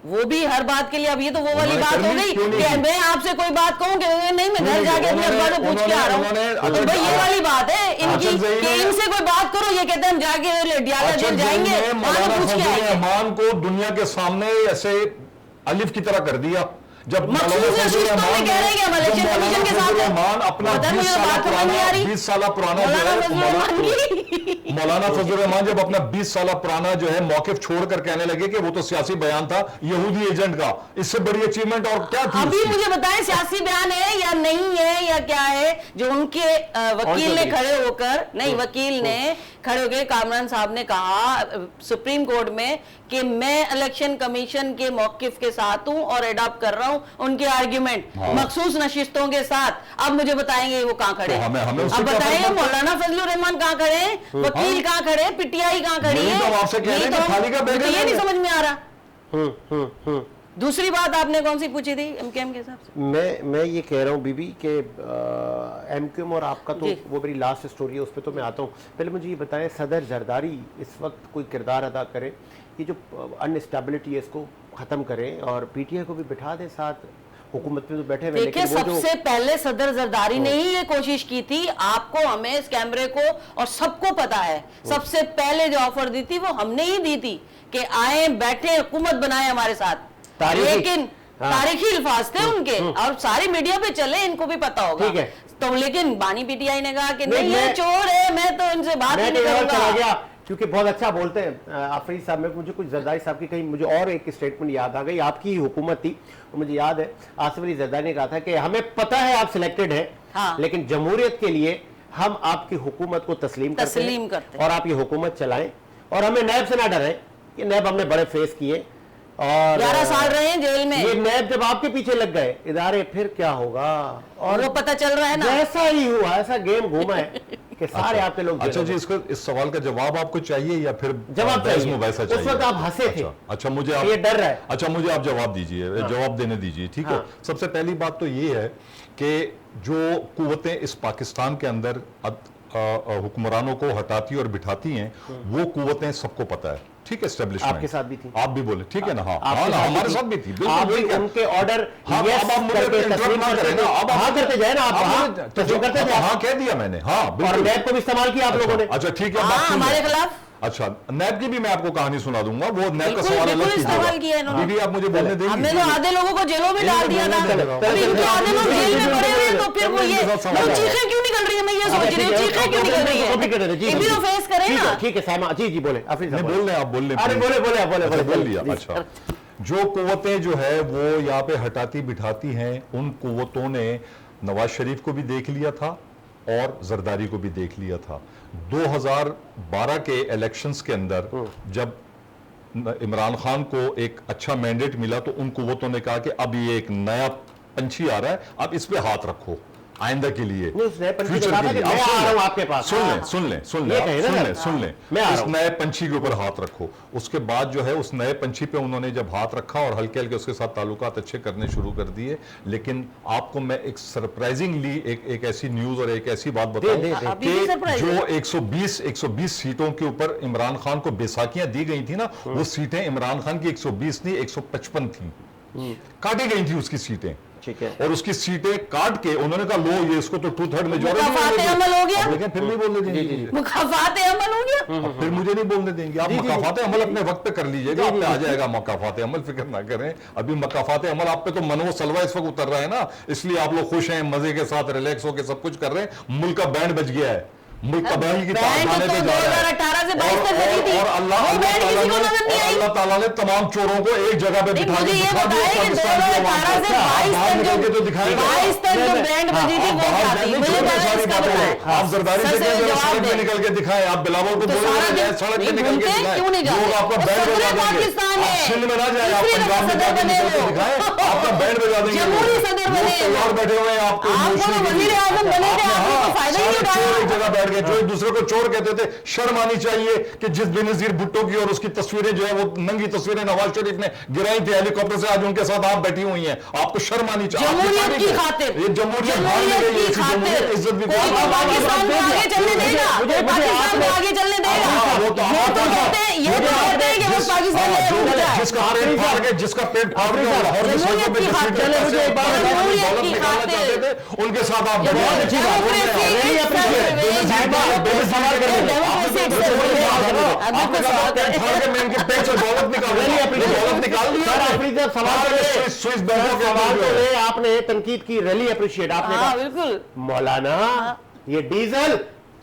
वो भी हर बात के लिए, अब ये तो वो वाली बात हो गई कि मैं आपसे कोई बात कहूँ कि नहीं मैं घर जाके अपने अब्बा से पूछ के आ रहा हूँ, तो भाई ये वाली बात है इनकी कि इनसे कोई बात करो, ये कहते हैं हम जाके डियाला जेल जाएंगे, वहां पूछ के आएंगे। रहमान को दुनिया के सामने ऐसे अलिफ की तरह कर दिया, जब मखसूस नशिस्तों में कह रहे हैं कि हम इलेक्शन कमीशन के साथ हैं। रहमान अपना पता है, मुझे तो बात समझ नहीं आ रही। 20 साल पुराना जो मौलाना फजलुर है रहमान की। मौलाना फजलुर रहमान जब अपना 20 साल पुराना जो है मौकिफ छोड़कर कहने लगे कि वो तो सियासी बयान था यहूदी एजेंट का, इससे बड़ी अचीवमेंट और क्या थी अभी उसकी? मुझे बताएं सियासी बयान है या नहीं है या क्या है जो उनके वकील ने खड़े होकर, नहीं वकील ने खड़े होकर कामरान साहब ने कहा सुप्रीम कोर्ट में कि मैं इलेक्शन कमीशन के मौकिफ के साथ हूं और एडॉप्ट कर रहा हूं उनके आर्ग्यूमेंट मखसूस नशिस्तों के साथ। अब मुझे बताएंगे वो कहां खड़े तो हैं? हमें उससे अब क्या बताएंगे फर्क पड़ता है? मौलाना फजलुर रहमान कहां खड़े हैं, वकील कहां खड़े हैं, पीटीआई कहां खड़ी यही है? तो हम आपसे कह रहे हैं कि खाली का बैग मुझे ये है। नहीं समझ में आ रहा। दूसरी बात आपने कौन सी पूछी थी एमकेएम के हिसाब से? मैं ये कह रहा हूँ बीबी कि एमक्यूएम और आपका तो जी। वो मेरी लास्ट स्टोरी है, उस पर तो मैं आता हूँ। पहले मुझे ये बताएं सदर जरदारी इस वक्त कोई किरदार अदा करे, ये जो अनस्टेबिलिटी है इसको ख़त्म करें और पीटीआई को भी बिठा दें साथ, हुकूमत में तो बैठे हुए। देखिए सबसे पहले सदर जरदारी ने ही ये कोशिश की थी, आपको हमें इस कैमरे को और सबको पता है, सबसे पहले जो ऑफर दी थी वो हमने ही दी थी कि आए बैठे हुकूमत बनाए हमारे साथ, लेकिन तारीखी अल्फाज थे उनके और सारी मीडिया पे चले, इनको भी पता होगा। ठीक है। तो लेकिन बानी पीटीआई ने कहा कि नहीं ये चोर है, मैं तो इनसे बात ही नहीं चला करूंगा। गया क्योंकि बहुत अच्छा बोलते हैं आफरीद साहब में। मुझे कुछ जरदारी साहब की कहीं मुझे और एक स्टेटमेंट याद आ गई, आपकी ही हुकूमत थी तो मुझे याद है आसिफ अली जरदारी ने कहा था कि हमें पता है आप सिलेक्टेड है, हाँ। लेकिन जमहूरियत के लिए हम आपकी हुकूमत को तस्लीम करते हैं और आप ये हुकूमत चलाएं और हमें नैब से ना डरें कि नैब हमने बड़े फेस किए और 11 साल रहे हैं जेल में, ये नैब जब आपके पीछे लग गए इदारे फिर क्या होगा? और वो पता चल रहा है ना, जैसा ही हुआ ऐसा गेम घूमा है कि सारे आपके लोग अच्छा जी, इसको इस सवाल का जवाब आपको चाहिए या फिर जवाब चाहिए? वैसा उस चाहिए? वक्त आप हंसे थे। अच्छा मुझे आप ये डर रहा है। अच्छा मुझे आप जवाब दीजिए, जवाब देने दीजिए, ठीक है। सबसे पहली बात तो ये है कि जो कुव्वतें इस पाकिस्तान के अंदर हुक्मरानों को हटाती और बिठाती हैं वो कुव्वतें सबको पता है, ठीक है। एस्टेब्लिशमेंट आपके साथ भी थी, आप भी बोले, ठीक है ना? हाँ आपके हाँ, साथ हमारे भी साथ भी थी, बिल्कुल आप भी ठीक है। उनके ऑर्डर हाँ, यस अब आप मुझे करके interrupt तस्लीम ना करते करें ना, थे। अब आप हाँ करते जाए ना आप, हाँ मुझे- तस्लीम करते थे हाँ आप। कह दिया मैंने, हाँ और बिल्कुल। नैब को भी इस्तेमाल किया आप लोगों ने। अच्छा ठीक है, हाँ, बात सुन हमारे लें। खिलाफ। अच्छा नैब की भी मैं आपको कहानी सुना दूंगा, वो नैब का बिल्कुल, सवाल बिल्कुल अलग इस्तेमाल किया इन्होंने। बीबी आप मुझे बोलने देंगे? हमने तो आधे लोगों को जेलों में डाल दिया था, अभी इनके आधे लोग जेल में पड़े हुए हैं, तो फिर वो ये चीखें क्यों निकल रही है? मैं ये सोच रही हूँ चीखें क्यों निकल रही है? ये भी तो फेस करें ना। ठीक है सामा जी जी बोले आफरीद साहब बोल रहे आप बोल रहे अरे बोले बोले बोले अच्छा, बोले बोल लिया। अच्छा जो कुव्वतें जो है वो यहाँ पे हटाती बिठाती हैं, उन कुव्वतों ने नवाज शरीफ को भी देख लिया था और जरदारी को भी देख लिया था। 2012 के इलेक्शंस के अंदर जब इमरान खान को एक अच्छा मैंडेट मिला तो उन कुव्वतों ने कहा कि अब ये एक नया पंछी आ रहा है, अब इस पे हाथ रखो आइंदा के लिए, उस नए पंछी फ्यूचर ने कहा के था लिए। कि मैं आ रहा हूं आपके पास। सुन हाँ, लें सुन लें सुन ये लें कहे ना सुन सर। लें सुन लें मैं आ इस रहा हूं। नए पंछी के ऊपर हाथ रखो। उसके बाद जो है उस नए पंछी पे उन्होंने जब हाथ रखा और हल्के हल्के उसके साथ ताल्लुकात अच्छे करने शुरू कर दिए। लेकिन आपको मैं एक सरप्राइजिंगली एक ऐसी न्यूज और एक ऐसी बात बताऊं दे। अभी भी कि surprise जो 120 सीटों के ऊपर इमरान खान को बेसाखियां दी गई थी ना, वो सीटें इमरान खान की 120 नहीं 155 थी, काटी गई थी उसकी सीटें। ठीक है। और उसकी सीटें काट के उन्होंने कहा लो ये इसको तो 2/3 मुकाफात अमल हो गया। लेकिन फिर नहीं बोलने देंगे, मुकाफात अमल हो गया। फिर मुझे नहीं बोलने देंगे। आप मकाफात अमल अपने वक्त पे कर लीजिएगा, आप पे आ जाएगा मकाफात अमल, फिक्र ना करें। अभी मकाफात अमल आप पे तो मनो सलवा इस वक्त उतर रहा है ना, इसलिए आप लोग खुश हैं, मजे के साथ रिलैक्स होकर सब कुछ कर रहे हैं। मुल्क का बैंड बज गया है, मुल्क तबाही की बैंड ताने तो पे जा रहा है। 2018 से 22 तक बजी थी। और अल्लाह वो बैंड किसी को नजर नहीं आई। अल्लाह ताला ने तमाम चोरों को एक जगह पे बिठा मुझे के ये दिखा दिया बताएं कि पाकिस्तान की आवाम 2018 से को। 22 बाहर तक निकल के तो जो दिखाएगा। 22 तक जो बैंड बजी थी वो क्या थी? मुझे छोटी पहले सारी इसका बातें बताएं। हैं। आप जरदारी से सर, कहें जवाब सड़क पे दें। निकल के दिखाएं, आप बिलावल को तो बोले सारा जाए दिन सड़क पे नहीं निकल के घूमते, दिखाएं। क्यों नहीं जाते? लोग आपका वो बैंड सदर बजा देंगे। पाकिस्तान आप है। सिंध में ना जाए, आप इसलिए पंजाब में सदर जाके बने निकल के हो। दिखाएं, आपका बैंड बजा देंगे। जमहूरी सदर बने हो। तैयार बैठे हुए हैं आपको आप नोचने तो के लिए। वज़ीर आज़म बने थे, आपने, आपने हाँ, तो फायदा ही सारे उठाया। चोर एक जगह बैठ गए, जो एक दूसरे को चोर कहते थे। शर्म आनी चाहिए कि जिस बेनजीर भुट्टो की और उसकी तस्वीरें जो है वो नंगी तस्वीरें नवाज शरीफ ने गिराई थी हेलीकॉप्टर से, आज उनके साथ आप बैठी हुई हैं। आपको शर्म आनी चाहिए। जमहूरियत की खातिर, ये जमहूरियत जमहूरियत की खातिर इज्जत भी कोई तो पाकिस्तान को आगे चलने देगा, पाकिस्तान को आगे चलने देगा। वो तो ये तो कहते हैं, ये तो कहते हैं कि वो पाकिस्तान में रुक जाए। जिसका पेट फाड़ के जिसका पेट फाड़ के लाहौर में सड़कों पे जमहूरियत की घसीट के खातिर, पैसे जमहूरियत की निकालना खातिर। चाहते थे, उनके साथ आप बहुत अच्छी बात। डेमोक्रेसी आपने कहा टेंट फाड़ के मैं इनके पेट से दौलत निकालूंगा, दौलत निकाल दिया सर अफरीदी साहब सवाल तो ले, स्विस बैंकों के सवाल अंदर तो जो है। ले, आपने तनकीद की, रैली अप्रिशिएट आपने हाँ कहा बिल्कुल। मौलाना ये डीजल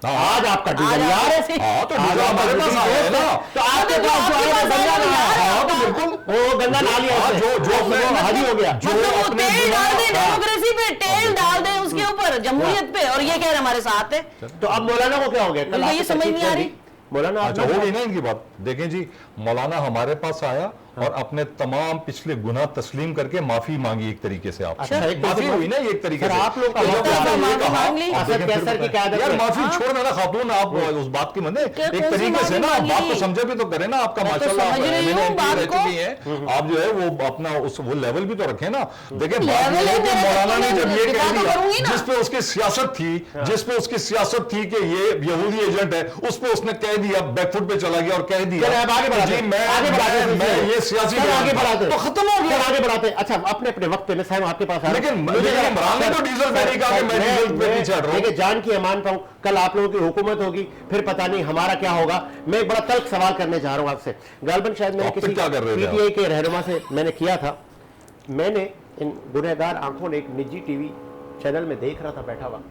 आज आपका डीजल आज यार, आपके हाँ तो आज डीजल हमारे पास आया है ना, तो आपके तो पास जो आपके है पास गंगा आया नहा, है, हाँ तो बिल्कुल वो गंगा नहा लिया हाँ, उसने। जो अपने हाजी हो गया, मतलब वो अपने तेल डाल दे हाँ। डेमोक्रेसी पे, तेल डाल दे उसके ऊपर जमहूरियत पे, और ये कह रहे हमारे साथ है। तो अब मौलाना को क्या हो गया? कल मुझे ये आपने समझ तनकीद नहीं आ कर रही। दी। मौलाना आप अच्छा हो गई ना इनकी बात। देखें जी, मौलाना हमारे पास आया और अपने तमाम पिछले गुनाह तस्लीम करके माफी मांगी एक तरीके से। आप अच्छा, एक माफी तरीके हुई ना एक तरीके सर, से। आप लोग का तो मौका जब आपने है, ये माफी कहा, मांग ली। आप असद देखें कैसर फिर की क़यादत यार में। माफी छोड़ देना खातून, आप उस बात की मने क्या एक कौन सी तरीके से ना माफी बात को मांगी? समझे भी तो करें ना। आपका मैं तो माशाल्लाह समझ रही मैंने हूँ MP बात रह को। चुकी हैं, आप जो है वो अपना उस वो लेवल भी तो रखें ना। देखिए बात लेवल ये है है कि मेरा, मौलाना ने जब ये दिखा कह तो दिया, करूंगी ना। जिस पे उसकी सियासत थी, जिस पे उसकी सियासत थी कि ये यहूदी एजेंट है, उस पे उसने कह दिया, बैकफुट पे चला गया और कह दिया चलिए, अब आगे बढ़ाते जी हैं। मैं आगे बढ़ाते हैं, मैं ये सियासी सर, आगे बढ़ाते हैं। तो खत्म हो गया। सर, आगे बढ़ाते हैं। अच्छा अपने अपने वक्त पे मैं साहब आपके पास आ रहा हूं। लेकिन मुझे लेकिन जरा- इमरान ने सर, तो डीजल पे नहीं कहा कि सर, मैं डीजल पे मैं- पीछे हट रहा हूं। देखिए जान की अमान पाऊं, कल आप लोगों की हुकूमत होगी, फिर पता नहीं हमारा क्या होगा। मैं एक बड़ा तल्ख सवाल करने जा रहा हूं आपसे। गालबन शायद मैंने आप किसी क्या कर रहे थे आप? PTI के रहनुमा से मैंने किया था। मैंने इन गुनहगार आंखों ने एक निजी टीवी चैनल में देख रहा था बैठा हुआ,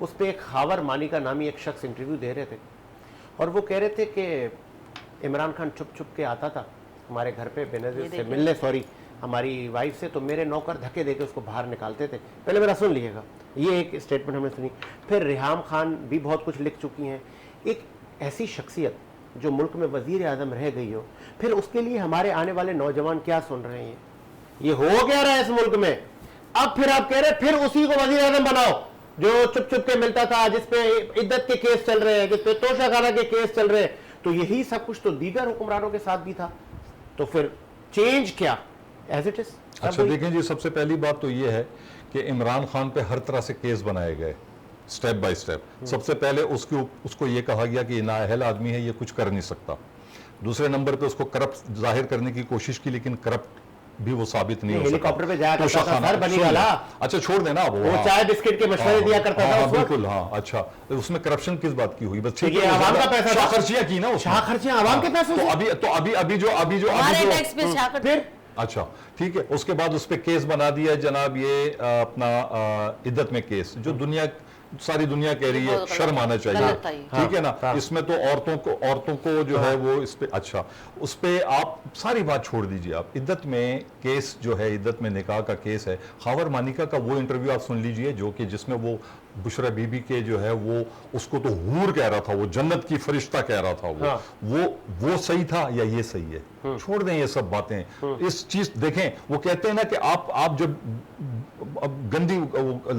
उस पर एक खावर मानिका नामी एक शख्स इंटरव्यू दे रहे थे और वो कह रहे थे कि इमरान खान छुप छुप के आता था हमारे घर पे बेनजीर से मिलने, सॉरी हमारी वाइफ से, तो मेरे नौकर धक्के देके उसको बाहर निकालते थे। पहले मेरा सुन लीजिएगा, ये एक स्टेटमेंट हमने सुनी। फिर रिहाम खान भी बहुत कुछ लिख चुकी हैं। एक ऐसी शख्सियत जो मुल्क में वजीर आजम रह गई हो, फिर उसके लिए हमारे आने वाले नौजवान क्या सुन रहे हैं? ये हो क्या रहा है इस मुल्क में? अब फिर आप कह रहे हैं फिर उसी को वजीर आजम बनाओ जो चुप चुप के मिलता था, जिसपे इद्दत के केस चल रहे हैं, जिसपे तोशा खाना के केस चल रहे हैं। तो यही सब कुछ तो दीगर हुक्मरानों के साथ भी था। तो फिर चेंज क्या? As it is. अच्छा देखें जी, सबसे पहली बात तो ये है कि इमरान खान पे हर तरह से केस बनाए गए स्टेप बाय स्टेप। सबसे पहले उसको ये कहा गया कि नाअहल आदमी है, ये कुछ कर नहीं सकता। दूसरे नंबर पे उसको करप्ट जाहिर करने की कोशिश की, लेकिन करप्ट भी वो साबित नहीं हो सका। हेलीकॉप्टर पे जाया तो करता था, शाखाना- सर बनी सुन वाला। ले। अच्छा छोड़ देना अब वो हाँ। चाय बिस्किट के मशवरे हाँ, दिया करता हाँ, था हाँ, उस वक्त। बिल्कुल हाँ। अच्छा उसमें करप्शन किस बात की हुई? बस ठीक ये है, आवाम का पैसा था। शाखर्चियां की ना उसमें। शाखर्चियां आवाम के पैसों तो से। अभी जो हमारे टैक्स पे शाखर फिर अच्छा ठीक है, उसके बाद उस पे केस बना दिया जनाब, ये अपना इद्दत में केस, जो दुनिया सारी दुनिया कह रही है बहुत शर्म आना चाहिए, गलत था ये। ठीक है ना। हाँ। इसमें तो औरतों को जो है वो इस पे, अच्छा उस पे आप सारी बात छोड़ दीजिए। आप इद्दत में केस जो है, इद्दत में निकाह का केस है, खावर मानिका का वो इंटरव्यू आप सुन लीजिए जो कि जिसमें वो बुशरा बीबी के जो है वो उसको तो हूर कह रहा था, वो जन्नत की फरिश्ता कह रहा था। हाँ। वो सही था या ये सही है? छोड़ दें ये सब बातें। इस चीज देखें, वो कहते हैं ना कि आप जब अब गंदी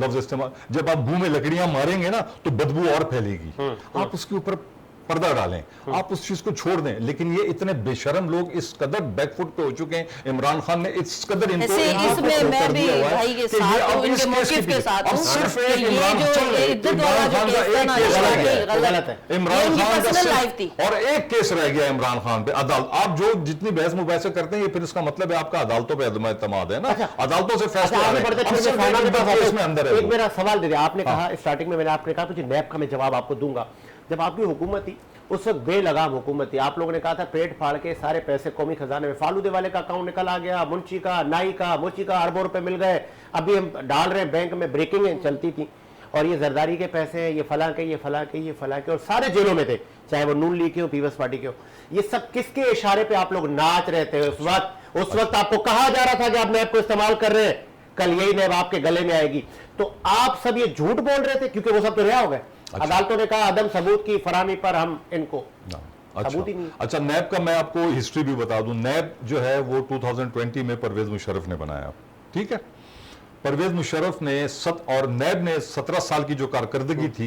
लफ्ज इस्तेमाल, जब आप मुंह में लकड़ियां मारेंगे ना तो बदबू और फैलेगी। आप उसके ऊपर पर्दा डालें, आप उस चीज को छोड़ दें। लेकिन ये इतने बेशरम लोग इस कदर बैकफुट पे हो चुके हैं, इमरान खान ने इस कदर इनको ऐसे इनको इसमें कर मैं भी दिया हुआ है भाई के कि ये साथ अब हूं, इस इनके केस मौकिफ के साथ अब हूं। सिर्फ कि एक ये इमरान जो चल रहे, इद्दत इमरान वाला जो खान का केस था एक ना, केस ये रह गलत गया, गलत है। ये इमरान उनकी खान का पर्सनल लाइफ सिर्फ थी। और एक केस रह गया इमरान खान पे। अदालत, आप जो जितनी बहस मुबहसे करते हैं, ये फिर इसका मतलब है आपका अदालतों पे एतमाद है ना। अदालतों से फैसले आ आगे रहे हैं। बढ़ते अब फिर सिर्फ मैं एक के पास केस आता में हूं। अंदर है एक वो। मेरा सवाल दे दिया आपने। कहा स्टार्टिंग में मैंने आपने कहा मुझे नैब का मैं जवाब आपको दूंगा। जब आपकी हुकूमत थी उस वक्त बेलगाम हुकूमत थी, आप लोगों ने कहा था पेट फाड़ के सारे पैसे कौमी खजाने में, फालूदे वाले का अकाउंट निकल आ गया, मुंशी का, नाई का, मुंशी का अरबों रुपए मिल गए। अभी हम डाल रहे हैं बैंक में, ब्रेकिंग चलती थी, और ये जरदारी के पैसे हैं, ये फला के, ये फला के, ये फला के, और सारे जेलों में थे, चाहे वो नून लीग के हो, पीपल्स पार्टी के हो। ये सब किसके इशारे पे आप लोग नाच रहे थे उस वक्त? उस वक्त आपको कहा जा रहा था कि आप नैब को इस्तेमाल कर रहे हैं, कल यही नैब आपके गले में आएगी। तो आप सब ये झूठ बोल रहे थे क्योंकि वो सब तो रिहा हो गए। अच्छा। अदालतों ने कहा अदम सबूत की फराहमी पर हम इनको सबूत ही नहीं। अच्छा नैब का मैं आपको हिस्ट्री भी बता दूं। नैब जो है वो 2020 में परवेज मुशर्रफ ने बनाया, ठीक है। परवेज मुशर्रफ ने और नैब ने 17 साल की जो कारकर्दगी थी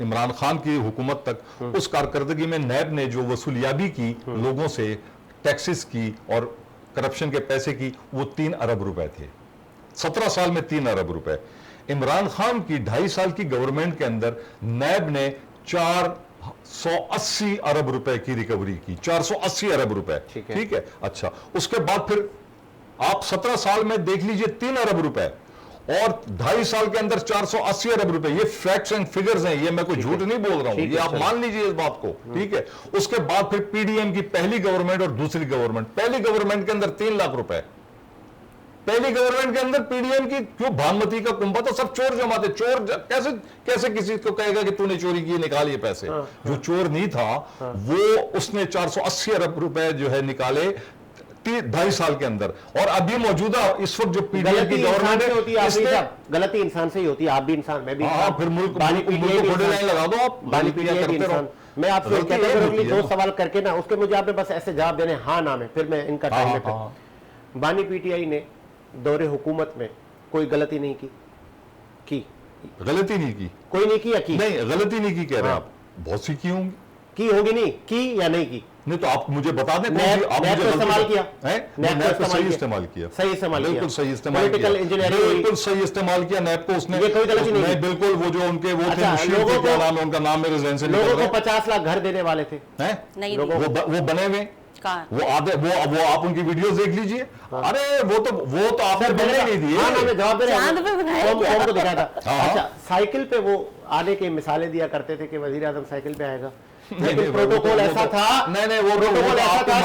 इमरान खान की हुकूमत तक, उस कारकर्दगी में नैब ने जो वसूलियाबी की लोगों से, टैक्सेस की और करप्शन के पैसे की, वो 3 अरब रुपए थे। 17 साल में 3 अरब रुपए। इमरान खान की 2.5 साल की गवर्नमेंट के अंदर नैब ने 480 अरब रुपए की रिकवरी की। 480 अरब रुपए, ठीक है। अच्छा उसके बाद फिर आप 17 साल में देख लीजिए 3 अरब रुपए, और 2.5 साल के अंदर 480 अरब रुपए, ये फैक्ट्स एंड फिगर्स हैं, ये मैं कोई झूठ नहीं बोल रहा हूं, ये आप मान लीजिए इस बात को, ठीक है। उसके बाद फिर पीडीएम की पहली गवर्नमेंट और दूसरी गवर्नमेंट, पहली गवर्नमेंट के अंदर 3 लाख रुपए, पहली गवर्नमेंट के अंदर पीडीएम की क्यों भानुमती का कुंभा, तो सब चोर जमाते, चोर कैसे कैसे किसी को कहेगा कि तूने चोरी की, निकालिए पैसे। जो चोर नहीं था वो उसने 480 अरब रुपए जो है निकाले 2.5 साल के अंदर। और अभी मौजूदा इस वक्त जो पीडीएम की गवर्नमेंट है, गलती इंसान से ही होती है, आप भी इंसान, मैं भी हाँ, फिर मुल्क फोड़े लाइन लगा दो आप, बानी पीटीआई भी इंसान। मैं आपसे कहता हूं 2 सवाल करके ना, उसके मुझे आपने बस ऐसे जवाब देने हाँ ना में, फिर मैं इनका टाइम है। बानी पीटीआई ने दौरे हुकूमत में कोई गलती नहीं की गलती नहीं की, कोई नहीं की या की? नहीं, गलती नहीं की कह रहे हैं आप, बहुत सी की होंगी, की होगी, नहीं की या नहीं की? नहीं तो आप मुझे बता दें, आप मुझे इस्तेमाल किया है, नैब को सही इस्तेमाल किया, सही इस्तेमाल किया, बिल्कुल सही इस्तेमाल किया, पॉलिटिकल इंजीनियरिंग बिल्कुल सही इस्तेमाल किया नैब को उसने, ये कोई गलती नहीं, बिल्कुल। वो जो उनके वो थे लोगों को, क्या नाम है उनका, नाम मेरे ज़हन से लोगों को 50 लाख घर देने वाले थे, हैं नहीं, वो बने हुए, वो आधे वो आप उनकी वीडियोस देख लीजिए। अरे वो तो आपने बने नहीं दिए, हाँ, मैं जवाब दे रहा चांद पे बनाया हूं, कौन को दिखाया था। हाँ। अच्छा, साइकिल पे वो आने के मिसालें दिया करते थे कि वजीर आजम साइकिल पे आएगा, लेकिन प्रोटोकॉल ऐसा था, नहीं वो प्रोटोकॉल ऐसा था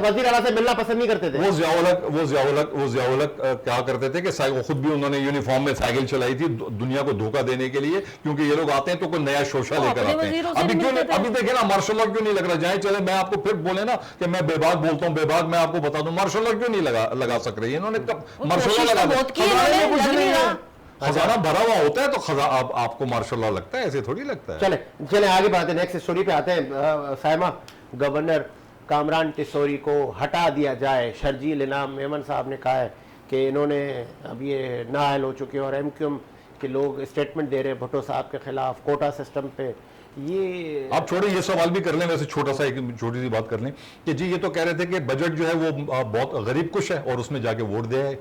वजीर आला से मिलना पसंद नहीं करते थे। वो ज़ियाउल-हक क्या करते थे कि खुद भी उन्होंने यूनिफॉर्म में साइकिल चलाई थी दुनिया को धोखा देने के लिए, क्योंकि ये लोग आते हैं तो कोई नया शोशा लेकर आते हैं। अभी क्यों नहीं, अभी देखे ना मार्शल लॉ क्यों नहीं लग रहा, जाए चले, मैं आपको फिर बोले ना कि मैं बेबाक बोलता हूँ, बेबाक मैं आपको बता दूं, मार्शल लॉ क्यों नहीं लगा सक रही है इन्होंने, मार्शल लॉ लगा, खजाना भरा हुआ होता है तो आपको मार्शल लॉ लगता है, ऐसे थोड़ी लगता है। चले आगे बढ़ते हैं, नेक्स्ट स्टोरी पे आते हैं। साइमा, गवर्नर कामरान टिसोरी को हटा दिया जाए, शर्जील इनाम मेमन साहब ने कहा है कि इन्होंने अब ये नाअहल हो चुके हैं और एमक्यूएम के लोग स्टेटमेंट दे रहे हैं भुट्टो साहब के खिलाफ कोटा सिस्टम पे। ये आप छोड़े, ये सवाल भी कर लें, वैसे छोटा सा एक छोटी सी बात कर लें कि जी ये तो कह रहे थे कि बजट जो है वो बहुत गरीब कुछ है और उसमें जाके वोट दे आए।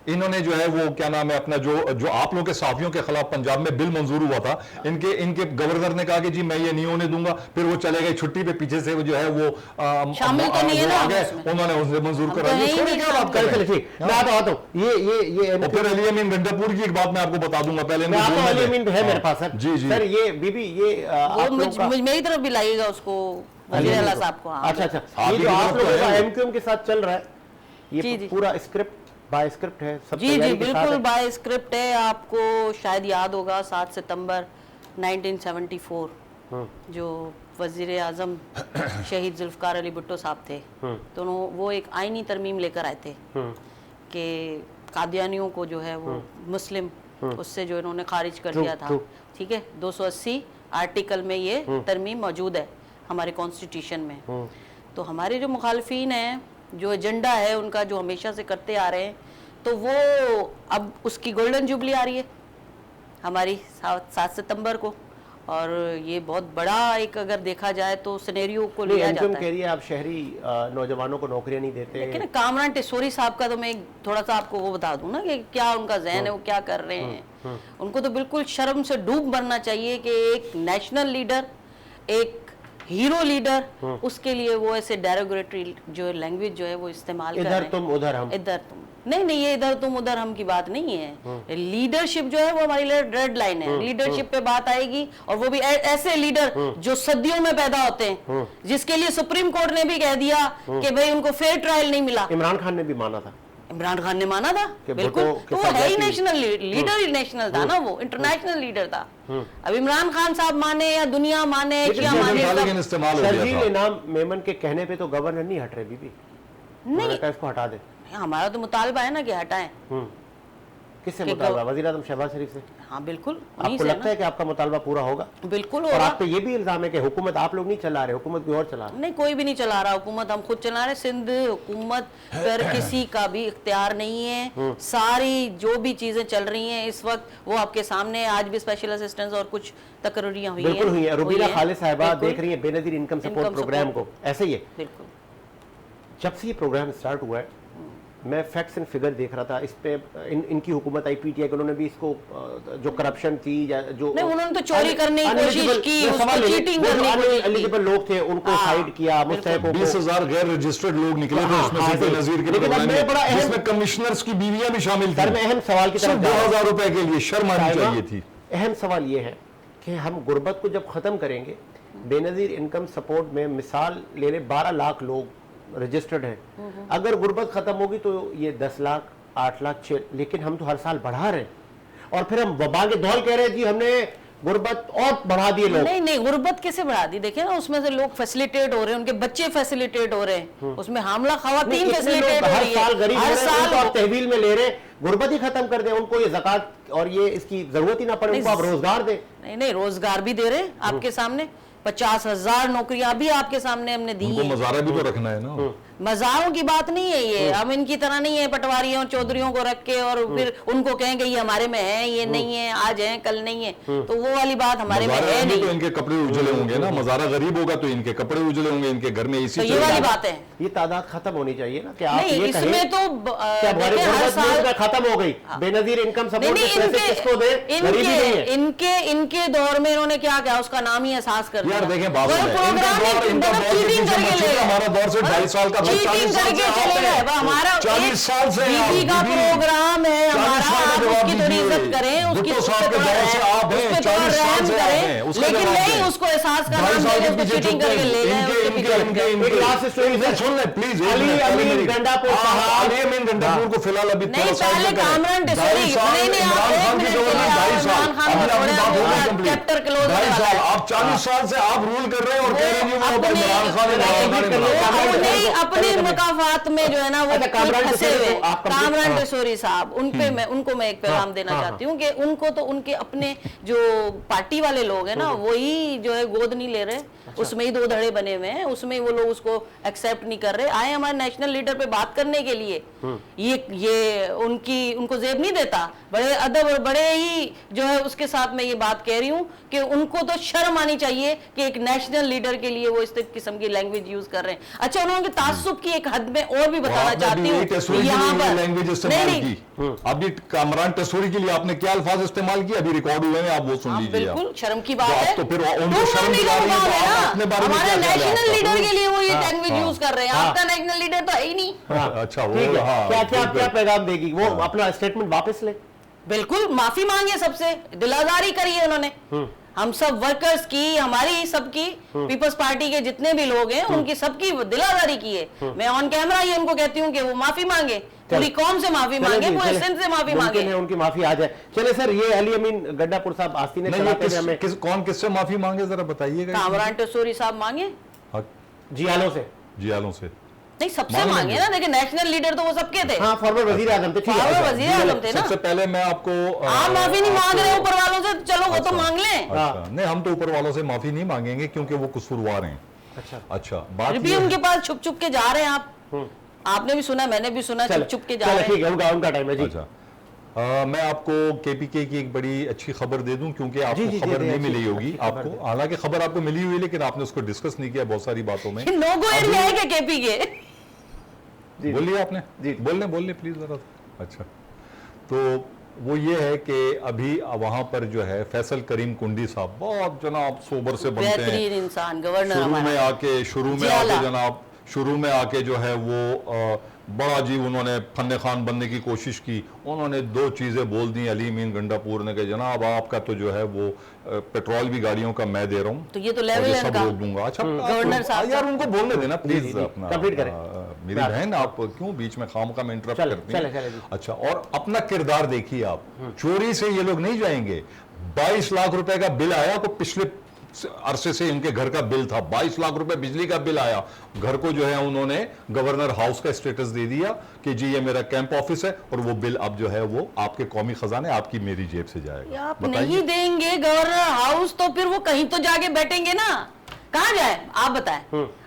इन्होंने जो है वो क्या नाम है अपना जो आप लोग के साफियों के खिलाफ पंजाब में बिल मंजूर हुआ था, इनके गवर्नर ने कहा कि जी मैं ये नहीं होने दूंगा, फिर वो चले गए छुट्टी पे, पीछे से वो जो है वो शामिल तो नहीं है ना, उन्होंने उसे मंजूर करा दिया। फिर अली अमीन गंडापुर की एक बात मैं आपको बता दूंगा, पहले अली अमीन है मेरे पास सर। जी सर ये बीबी ये मेरी तरफ भी लाइएगा उसको, वज़ीर आला साहब को। अच्छा, ये जो आप लोगों का एमक्यूएम के साथ चल रहा है, ये पूरा स्क्रिप्ट बाय स्क्रिप्ट है, सब जी बिल्कुल बाय स्क्रिप्ट है। आपको शायद याद होगा 7 सितंबर 1974 जो वजीर आजम शहीद जुल्फकार अली भुट्टो साहब थे, तो वो एक आईनी तरमीम लेकर आए थे कि कादियानियों को जो है वो मुस्लिम उससे जो इन्होंने खारिज कर दिया था, ठीक है। 280 आर्टिकल में ये तरमीम मौजूद है हमारे कॉन्स्टिट्यूशन में। तो हमारे जो मुखालफीन हैं, जो एजेंडा है उनका जो हमेशा से करते आ रहे हैं, तो वो अब उसकी गोल्डन जुबली आ रही है हमारी 7 सितंबर को, और ये बहुत बड़ा एक अगर देखा जाए तो सिनेरियो को लिया जाता है। कह रही है आप शहरी नौजवानों को नौकरियां नहीं देते। लेकिन कामरान टिसोरी साहब का तो मैं थोड़ा सा आपको वो बता दूं ना कि क्या उनका ज़हन है, वो क्या कर रहे हैं। उनको तो बिल्कुल शर्म से डूब मरना चाहिए कि एक नेशनल लीडर, एक हीरो लीडर, उसके लिए वो ऐसे डेरोगेटरी जो लैंग्वेज जो है वो इस्तेमाल कर रहे हैं। इधर तुम उधर हम, इधर तुम नहीं, ये इधर तुम उधर हम की बात नहीं है। लीडरशिप जो है वो हमारी रेड लाइन है। लीडरशिप पे बात आएगी, और वो भी ऐसे लीडर जो सदियों में पैदा होते हैं, जिसके लिए सुप्रीम कोर्ट ने भी कह दिया कि भाई उनको फेयर ट्रायल नहीं मिला। इमरान खान ने भी माना था, इमरान खान ने माना था, बिल्कुल। तो वो है ही नेशनल लीडर, ही नेशनल था ना, वो इंटरनेशनल लीडर था। अब इमरान खान साहब माने या दुनिया माने, क्या माने, शर्जील इनाम मेमन के कहने पे तो गवर्नर नहीं हट रहे बीबी, नहीं इसको हटा दे। हमारा तो मुतालबा है ना कि हटाएं। किससे मुतालबा? वज़ीर आज़म शहबाज शरीफ से। हाँ बिल्कुल। आपको लगता है कि आपका मुतालबा पूरा होगा? बिल्कुल और आप पे ये भी इल्जाम है कि हुकूमत आप लोग नहीं चला रहे, हुकूमत कोई और चला रहा है। नहीं, कोई भी नहीं चला रहा, हुकूमत हम खुद चला रहे। सिंध हुकूमत पर किसी का भी इख्तियार नहीं है। सारी जो भी चीजें चल रही हैं इस वक्त वो आपके सामने, आज भी स्पेशल असिस्टेंस और कुछ तकरीरियां हुई बिल्कुल हुई है। रुबीना खालिद साहिबा देख रही है बेनजीर इनकम सपोर्ट प्रोग्राम को, ऐसे ही है। बिल्कुल। जब से ये प्रोग्राम स्टार्ट हुआ है मैं फैक्ट्स एंड फिगर देख रहा था इस पे, इनकी हुकूमत आई पीटीआई के, उन्होंने भी इसको जो करप्शन थी या जो नहीं, उन्होंने तो चोरी करने की कोशिश की, उसको चीटिंग करने की कोशिश की। एलिजिबल लोग थे उनको साइड किया, मुस्तहिकों को 20,000 गैर रजिस्टर्ड लोग निकले थे उसमें से नजीर के लेकिन अब प्रोग्राम मैं बड़ा में, अहम- जिसमें कमिश्नर्स की बीवियां भी शामिल सर मैं थी। अहम सवाल की तरफ सिर्फ जा रहा हूं। 2,000 रुपए के लिए शर्म आनी चाहिए थी। अहम सवाल ये है कि हम गुर्बत को जब ख़त्म करेंगे, बेनज़ीर इनकम सपोर्ट में मिसाल ले लें 12 लाख लोग रजिस्टर्ड हैं, अगर गुर्बत ख़त्म होगी तो ये 10 लाख 8 लाख 6, लेकिन हम तो हर साल बढ़ा रहे हैं और फिर हम वबा के दौर कह रहे हैं जी हमने गुर्बत और बढ़ा दिए लोग। नहीं नहीं, गुर्बत कैसे बढ़ा दी? देखिए ना, उसमें से लोग फैसिलिटेट हो रहे हैं, उनके बच्चे फैसिलिटेट हो रहे हैं, उसमें हामला खवातीन कितने फैसिलिटेट लोग हो हर रही साल है, गरीब हो हर रहे हैं, उनको साल आप तहवील में ले रहे हैं, गुर्बत ही खत्म कर दें, उनको ये ज़कात और ये इसकी जरूरत ही ना पड़े, उनको आप रोजगार दें। नहीं नहीं, रोजगार भी दे रहे हैं आपके सामने, 50,000 नौकरियां भी आपके सामने हमने दी उनको हैं। मजारा भी तो रखना है ना। मजारों की बात नहीं है ये, हम इनकी तरह नहीं है पटवारियों और चौधरियों को रख के और फिर उनको कहेंगे ये हमारे में है, ये नहीं है, आज है कल नहीं है, तो वो वाली बात हमारे में मजारा है में तो नहीं। इनके कपड़े उजले होंगे ना, मजारा गरीब होगा तो इनके कपड़े उजले होंगे, इनके घर में एसी तो ये वाली बात है। ये तादाद खत्म होनी चाहिए ना कि आप नहीं, ये इसमें कहें तो कि हमारी देखिए, हर गुर्बत साल मुल्क में खत्म हो गई, बेनजीर इनकम नहीं सपोर्ट नहीं, के पैसे किसको दे, गरीबी नहीं है। इनके दौर में इन्होंने क्या किया, उसका नाम ही एहसास कर दिया। यार देखें बात वो है, प्रोग्राम इनका दौर चीटिंग के करके पीछे ले गए। हमारा दौर से 2.5 साल का था, चीटिंग 40 साल करके से चले आप गए। हैं। हमारा 40 साल से बीबी का प्रोग्राम है हमारा, आप उसकी थोड़ी इज्जत करें, उसकी भुट्टो साहब के दौर से आप हैं, 40 साल से आप हैं, उसका लेकिन जवाब नहीं दें। उसको एहसास का 2.5 नाम साल दे के के पीछे चीटिंग करके ले गए, उसके पीछे लग गए। एक लास्ट स्टोरी नहीं, सुन ले प्लीज। अली अमीन गंडापुर साहब, अली अमीन गंडापुर को फिलहाल अभी नहीं, पहले कामरान टेसोरी, नहीं नहीं, आप एक मिनट के लिए इमरान खान को थोड़ा बहुत चैप्टर क्लोज होने वाला है। आप 40 साल से आप रूल कर रहे हैं और कह रहे हैं जी वो अपने- इमरान खान नहीं, अपने मकाफात में जो है ना वो अच्छा, कामरान फंसे टेसोरी हुए को आप कंप्लीट- कामरान हाँ। टेसोरी साहब, उनको मैं एक पैगाम देना चाहती हूँ कि उनको तो उनके अपने जो पार्टी वाले लोग हैं ना वही जो है गोद नहीं ले रहे, उसमें ही दो धड़े बने हुए हैं, उसमें ही वो लोग उसको एक्सेप्ट नहीं कर रहे। आए हमारे नेशनल लीडर पे बात करने के लिए, ये उनको जेब नहीं देता, बड़े अदब और बड़े ही जो है उसके साथ मैं ये बात कह रही हूँ कि उनको तो शर्म आनी चाहिए कि एक नेशनल लीडर के लिए वो इस किस्म की लैंग्वेज यूज कर रहे हैं। अच्छा, उन्होंने तासुब की एक हद में और भी बताना चाहती हूँ यहाँ पर लैंग्वेज इस्तेमाल की। अभी कामरान टेसोरी के लिए आपने क्या अल्फाज इस्तेमाल किए, अभी रिकॉर्ड हुए हैं, आप वो सुन लीजिए। बिल्कुल शर्म की बात तो आप है। तो फिर उनको शर्म दिला रही है, तो आप अपने बारे में हमारे क्या ख्याल है नेशनल आपका? लीडर के लिए वो ये लैंग्वेज यूज कर रहे हैं, आपका नेशनल लीडर तो है ही नहीं। अच्छा वो ठीक है, हाँ, क्या क्या बिल्कुल। क्या पैगाम देगी वो, अपना स्टेटमेंट वापस ले। बिल्कुल माफी मांगे सबसे, दिलादारी करी है उन्होंने, हम सब वर्कर्स की, हमारी सबकी, पीपल्स पार्टी के जितने भी लोग हैं उनकी सबकी दिलादारी की है। मैं ऑन कैमरा ही उनको कहती हूँ कि वो माफी मांगे, पूरी कौम से माफी मांगे, पूरे सिंध से माफी मांगे। मुमकिन है उनकी माफी आ जाए। चले सर, ये अली अमीन गड्डापुर साहब आस्तीन नहीं, ये कौन किससे माफी मांगे जरा बताइएगा। कामरान टेसोरी साहब मांगे, जियालों से, जियालों से नहीं सबसे मांगे ना, देखिए नेशनल लीडर तो वो सबके थे, हाँ फॉर्मर वजीर आजम थे, ठीक है। फॉर्मर वजीर आजम थे ना। सबसे पहले मैं आपको आप माफी नहीं मांग रहे ऊपर वालों से, चलो वो तो मांग लें। अच्छा, नहीं हम तो ऊपर वालों से माफी नहीं मांगेंगे क्योंकि वो कसूरवार हैं। अच्छा बात फिर भी ये उनके पास छुप छुप के जा रहे हैं आप, आपने भी सुना, मैंने भी सुना, छुप छुप के जा रहे हैं। ठीक है, उनका टाइम है जी। अच्छा मैं आपको केपीके की एक बड़ी अच्छी खबर दे दूं क्योंकि आपको जी, खबर जी, नहीं अच्छी- मिली होगी अच्छी खबर आपको, हालांकि खबर आपको मिली हुई है लेकिन आपने उसको डिस्कस नहीं किया बहुत सारी बातों में। नो गो एरिया है क्या केपी के? बोलिए आपने जी। बोलने प्लीज जरा। अच्छा तो वो ये है कि अभी वहां पर जो है फैसल करीम कुंडी साहब बहुत जनाब सोबर से बनते हैं, बेहतरीन इंसान, गवर्नर हमारा। शुरू में आके जो है वो बड़ा जी उन्होंने फन्ने खान बनने की कोशिश की। उन्होंने दो चीज़ें बोल दी अली अमीन गंडापुर ने कि जनाब आपका तो जो है वो पेट्रोल भी गाड़ियों का मैं दे रहा हूँ तो ये तो और लेवल ये है सब इनका। रोक दूंगा। अच्छा गवर्नर साहब यार उनको बोलने देना प्लीज, जी, अपना कंप्लीट करें। मेरी बहन आप क्यों बीच में खामखा में इंटरप्ट चले, करती हैं। चले जी। अच्छा और अपना किरदार देखिए आप, चोरी से ये लोग नहीं जाएंगे। 22 लाख रुपए का बिल आया को पिछले अरसे से इनके घर का बिल था, 22 लाख रुपए बिजली का बिल आया। घर को जो है उन्होंने गवर्नर हाउस का स्टेटस दे दिया कि जी ये मेरा कैंप ऑफिस है और वो बिल अब जो है वो आपके कौमी खजाने आपकी मेरी जेब से जाएगा। आप बताइए। नहीं देंगे गवर्नर हाउस तो फिर वो कहीं तो जाके बैठेंगे ना, कहाँ जाए आप बताएं।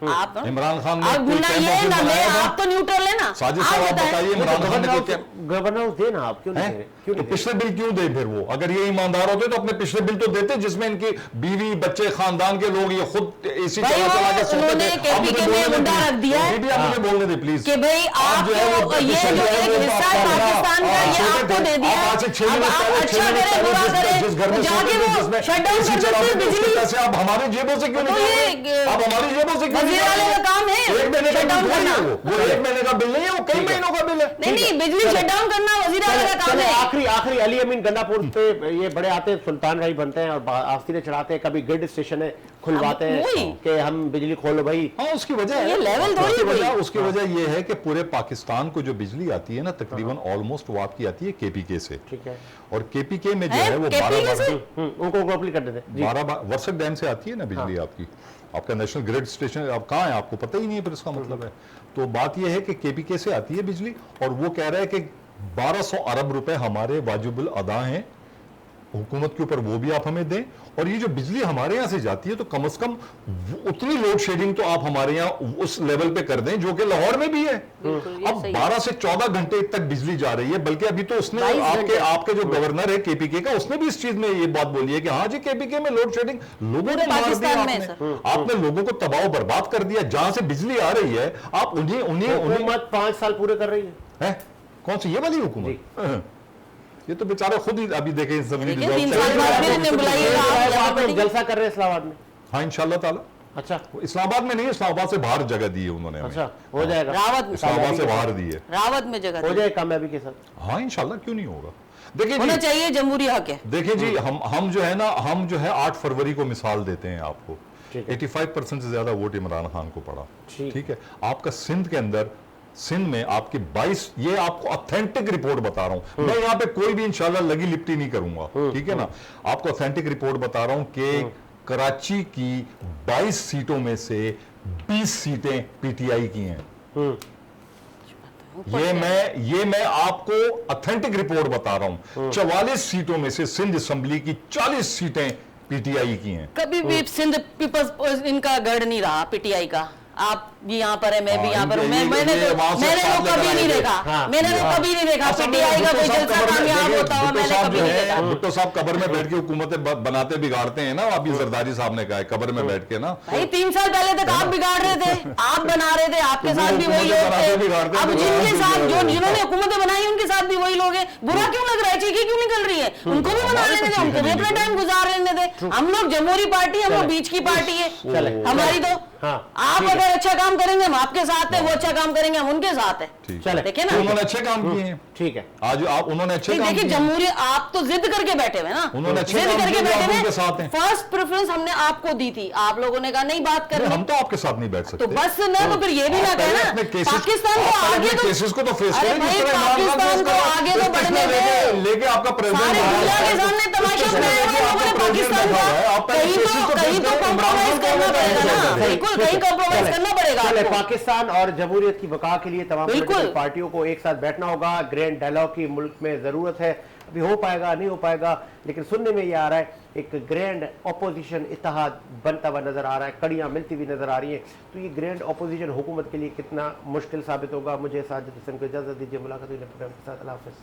आप इमरान खान ने आप कोई ना कैंप ये ऑफिस ना मैं, बनाया था? आप तो न्यूट्रल है ना। साजिद साहब आप बताइए, इमरान खान ने कोई कैंप गवर्नर हाउस देना, आप क्यों नहीं दे रहे? क्यों तो नहीं दे पिछले बिल क्यों दे फिर वो? अगर ये ईमानदार होते तो अपने पिछले बिल तो देते जिसमें इनकी बीवी बच्चे खानदान के लोग ये खुद एसी भाई चला चला के वो सोते उन्होंने थे। KPK में मुद्दा रख दिया है। दीदी आप मुझे बोलने दे प्लीज कि भाई आप जो है वो ये जो एक हिस्सा है पाकिस्तान का ये आपको दे दिया है। आज से 6 अब मिनट आप पहले अच्छा करें बुरा करें जिस घर में तो जाके सोते थे वो जिसमें शटडाउन एसी कर चलाते सकते थे, उसके बिजली। पैसे आप हमारी जेबों से क्यों तो नहीं ये दे रहे? आप हमारी जेबों से क्यों नहीं वजीर दे वाले रहे? का काम है एक महीने का शटडाउन बिल थोड़ी है करना। वो एक महीने का बिल नहीं है, वो कई महीनों का बिल है। नहीं बिजली शटडाउन करना वजीर वाले का काम चलो है। आखिरी अली अमीन गंडापुर पे ये बड़े आते हैं, सुल्तान राही बनते हैं और आस्तीने चढ़ाते हैं, कभी ग्रिड स्टेशन है खुलवाते अब वही। हैं कि हम बिजली खोलो भाई। हाँ उसकी वजह है, ये लेवल थोड़ी कोई। उसकी वजह ये है कि पूरे पाकिस्तान को जो बिजली आती है ना तकरीबन ऑलमोस्ट वो आपकी आती है केपीके से। ठीक है। और केपीके में जो है? है वो KPK से? उनको ग्रोपली कर देते हैं। 12 वर्षक डैम से आती है ना बिजली आपकी। आपका नेशनल ग्रिड स्टेशन अब कहाँ है आपको पता ही नहीं है, फिर इसका मतलब है। तो बात यह है कि केपीके से आती है बिजली और वो कह रहा है कि 1200 अरब रुपए हमारे वाजिबुल अदा हैं हुकूमत के ऊपर, वो भी आप हमें दें। और ये जो बिजली हमारे यहाँ से जाती है तो कम से कम उतनी लोड शेडिंग तो आप हमारे यहाँ उस लेवल पे कर दें जो कि लाहौर में भी है। ये अब सही 12 से 14 घंटे तक बिजली जा रही है, बल्कि अभी तो उसने 22 घंटे। आपके जो गवर्नर है केपीके का उसने भी इस चीज में ये बात बोली है कि हाँ जी केपीके में लोड शेडिंग लोगों पूरे ने मार दिया पाकिस्तान में आपने। आपने लोगों को तबाह बर्बाद कर दिया। जहां से बिजली आ रही है आप उन्हें हुकूमत 5 साल पूरे कर रही है। कौन सी ये वाली हुकूमत? ये तो बेचारे खुद ही अभी देखें इस जमीनी देखिए, रिजॉल्व 3 साल बाद भी उन्हें बुलाइए, आप यहाँ इस्लामाबाद में बैठेंगे। जलसा कर रहे हैं इस्लामाबाद में। हाँ इंशाल्लाह ताला। अच्छा इस्लामाबाद में नहीं, इस्लामाबाद से बाहर जगह दी है उन्होंने हमें। अच्छा हो जाएगा। रावत में इस्लामाबाद से बाहर दी है। रावत में जगह हो दी। जाए कामयाबी के साथ। हाँ इंशाल्लाह क्यों नहीं होगा। देखिए होना जी, चाहिए जमहूरी हक है। देखिए जी हम जो है ना हम जो है 8 फरवरी को मिसाल देते हैं आपको। ठीक है। 85% से ज्यादा वोट इमरान खान को पड़ा। ठीक। ठीक है। आपका सिंध के अंदर सिंध में आपके 22, ये आपको ऑथेंटिक रिपोर्ट बता रहा हूं मैं, यहाँ पे कोई भी इंशाल्लाह लगी लिपटी नहीं करूंगा। ठीक है ना, आपको ऑथेंटिक रिपोर्ट बता रहा हूं कि कराची की 22 सीटों में से 20 सीटें पीटीआई की हैं। ये मैं आपको ऑथेंटिक रिपोर्ट बता रहा हूं। 44 सीटों में से सिंध असेंबली की 40 सीटें पीटीआई की हैं। कभी भी सिंध पीपल्स इनका गढ़ नहीं रहा पीटीआई का। आप भी यहाँ पर है, मैं भी यहाँ पर हूँ। मैंने तो कभी नहीं देखा, मैंने तो कभी नहीं देखा पीटीआई का कोई जलसा कामयाब होता हुआ मैंने कभी नहीं देखा। भुट्टो साहब कब्र में बैठ के हुकूमतें बनाते बिगाड़ते हैं ना, अभी जरदारी साहब ने कहा है कब्र में बैठ के ना। भाई 3 साल पहले तक आप बिगाड़ रहे थे, आप बना रहे थे, आपके साथ भी वही लोग थे। अब जिनके साथ जिन्होंने हुकूमतें बनाई उनके साथ भी वही लोग हैं। बुरा क्यों लग रहा है? चीखें क्यों निकल रही है? उनको भी बना लेने थे, हमको भी अपना टाइम गुजार लेने थे। हम लोग जमहूरी पार्टी, हम लोग बीच की पार्टी है हमारी। तो आप अगर अच्छा काम करेंगे हम आपके साथ है, वो अच्छा काम करेंगे हम उनके साथ है। चले देखिए ना, तो उन्होंने अच्छे काम किए हैं। ठीक है। आज आप उन्होंने अच्छे काम देखिए किए हैं। जमहूरी आप तो जिद करके बैठे हुए ना, उन्होंने अच्छे जिद काम करके किए, बैठे आप हुए। उनके साथ हैं। फर्स्ट प्रेफरेंस हमने आपको दी थी, आप लोगों ने कहा नहीं बात नहीं, करनी। हम तो आपके साथ नहीं बैठ सकते। तो बस ना, तो फिर ये भी ना कहना पाकिस्तान को आगे तो केसेस को तो फेस अरे करें, भाई जिस तरह इमरान खान पाकिस्तान फेस को कर रहा है, आगे तो इस बढ़ने पिछले दे। लेके आपका प्रेसिडेंट सारे दुनिया के सामने तमाशा बनाया हुआ लोगों ने पाकिस्तान का। कहीं तो कॉम्प्रोमाइज करना पड़ेगा ना, बिल्कुल कहीं कॉम्प्रोमाइज करना पड़ेगा चले, आपको। पाकिस्तान और जमहूरियत की बका के लिए तमाम बिल्कुल। पॉलिटिकल पार्टियों को एक साथ बैठना होगा। ग्रैंड डायलॉग की मुल्क में जरूरत है। अभी हो पाएगा नहीं हो पाएगा, लेकिन सुनने में ये आ रहा है एक ग्रैंड ऑपोजिशन इत्तेहाद बनता हुआ नजर आ रहा है, कड़ियां मिलती हुई नजर आ रही हैं। तो ये ग्रैंड ऑपोजिशन हुकूमत के लिए कितना मुश्किल साबित होगा। मुझे साजिद हुसैन को इजाजत दीजिए। मुलाकात हुई प्रोग्राम के साथ। अल्लाह हाफिज़।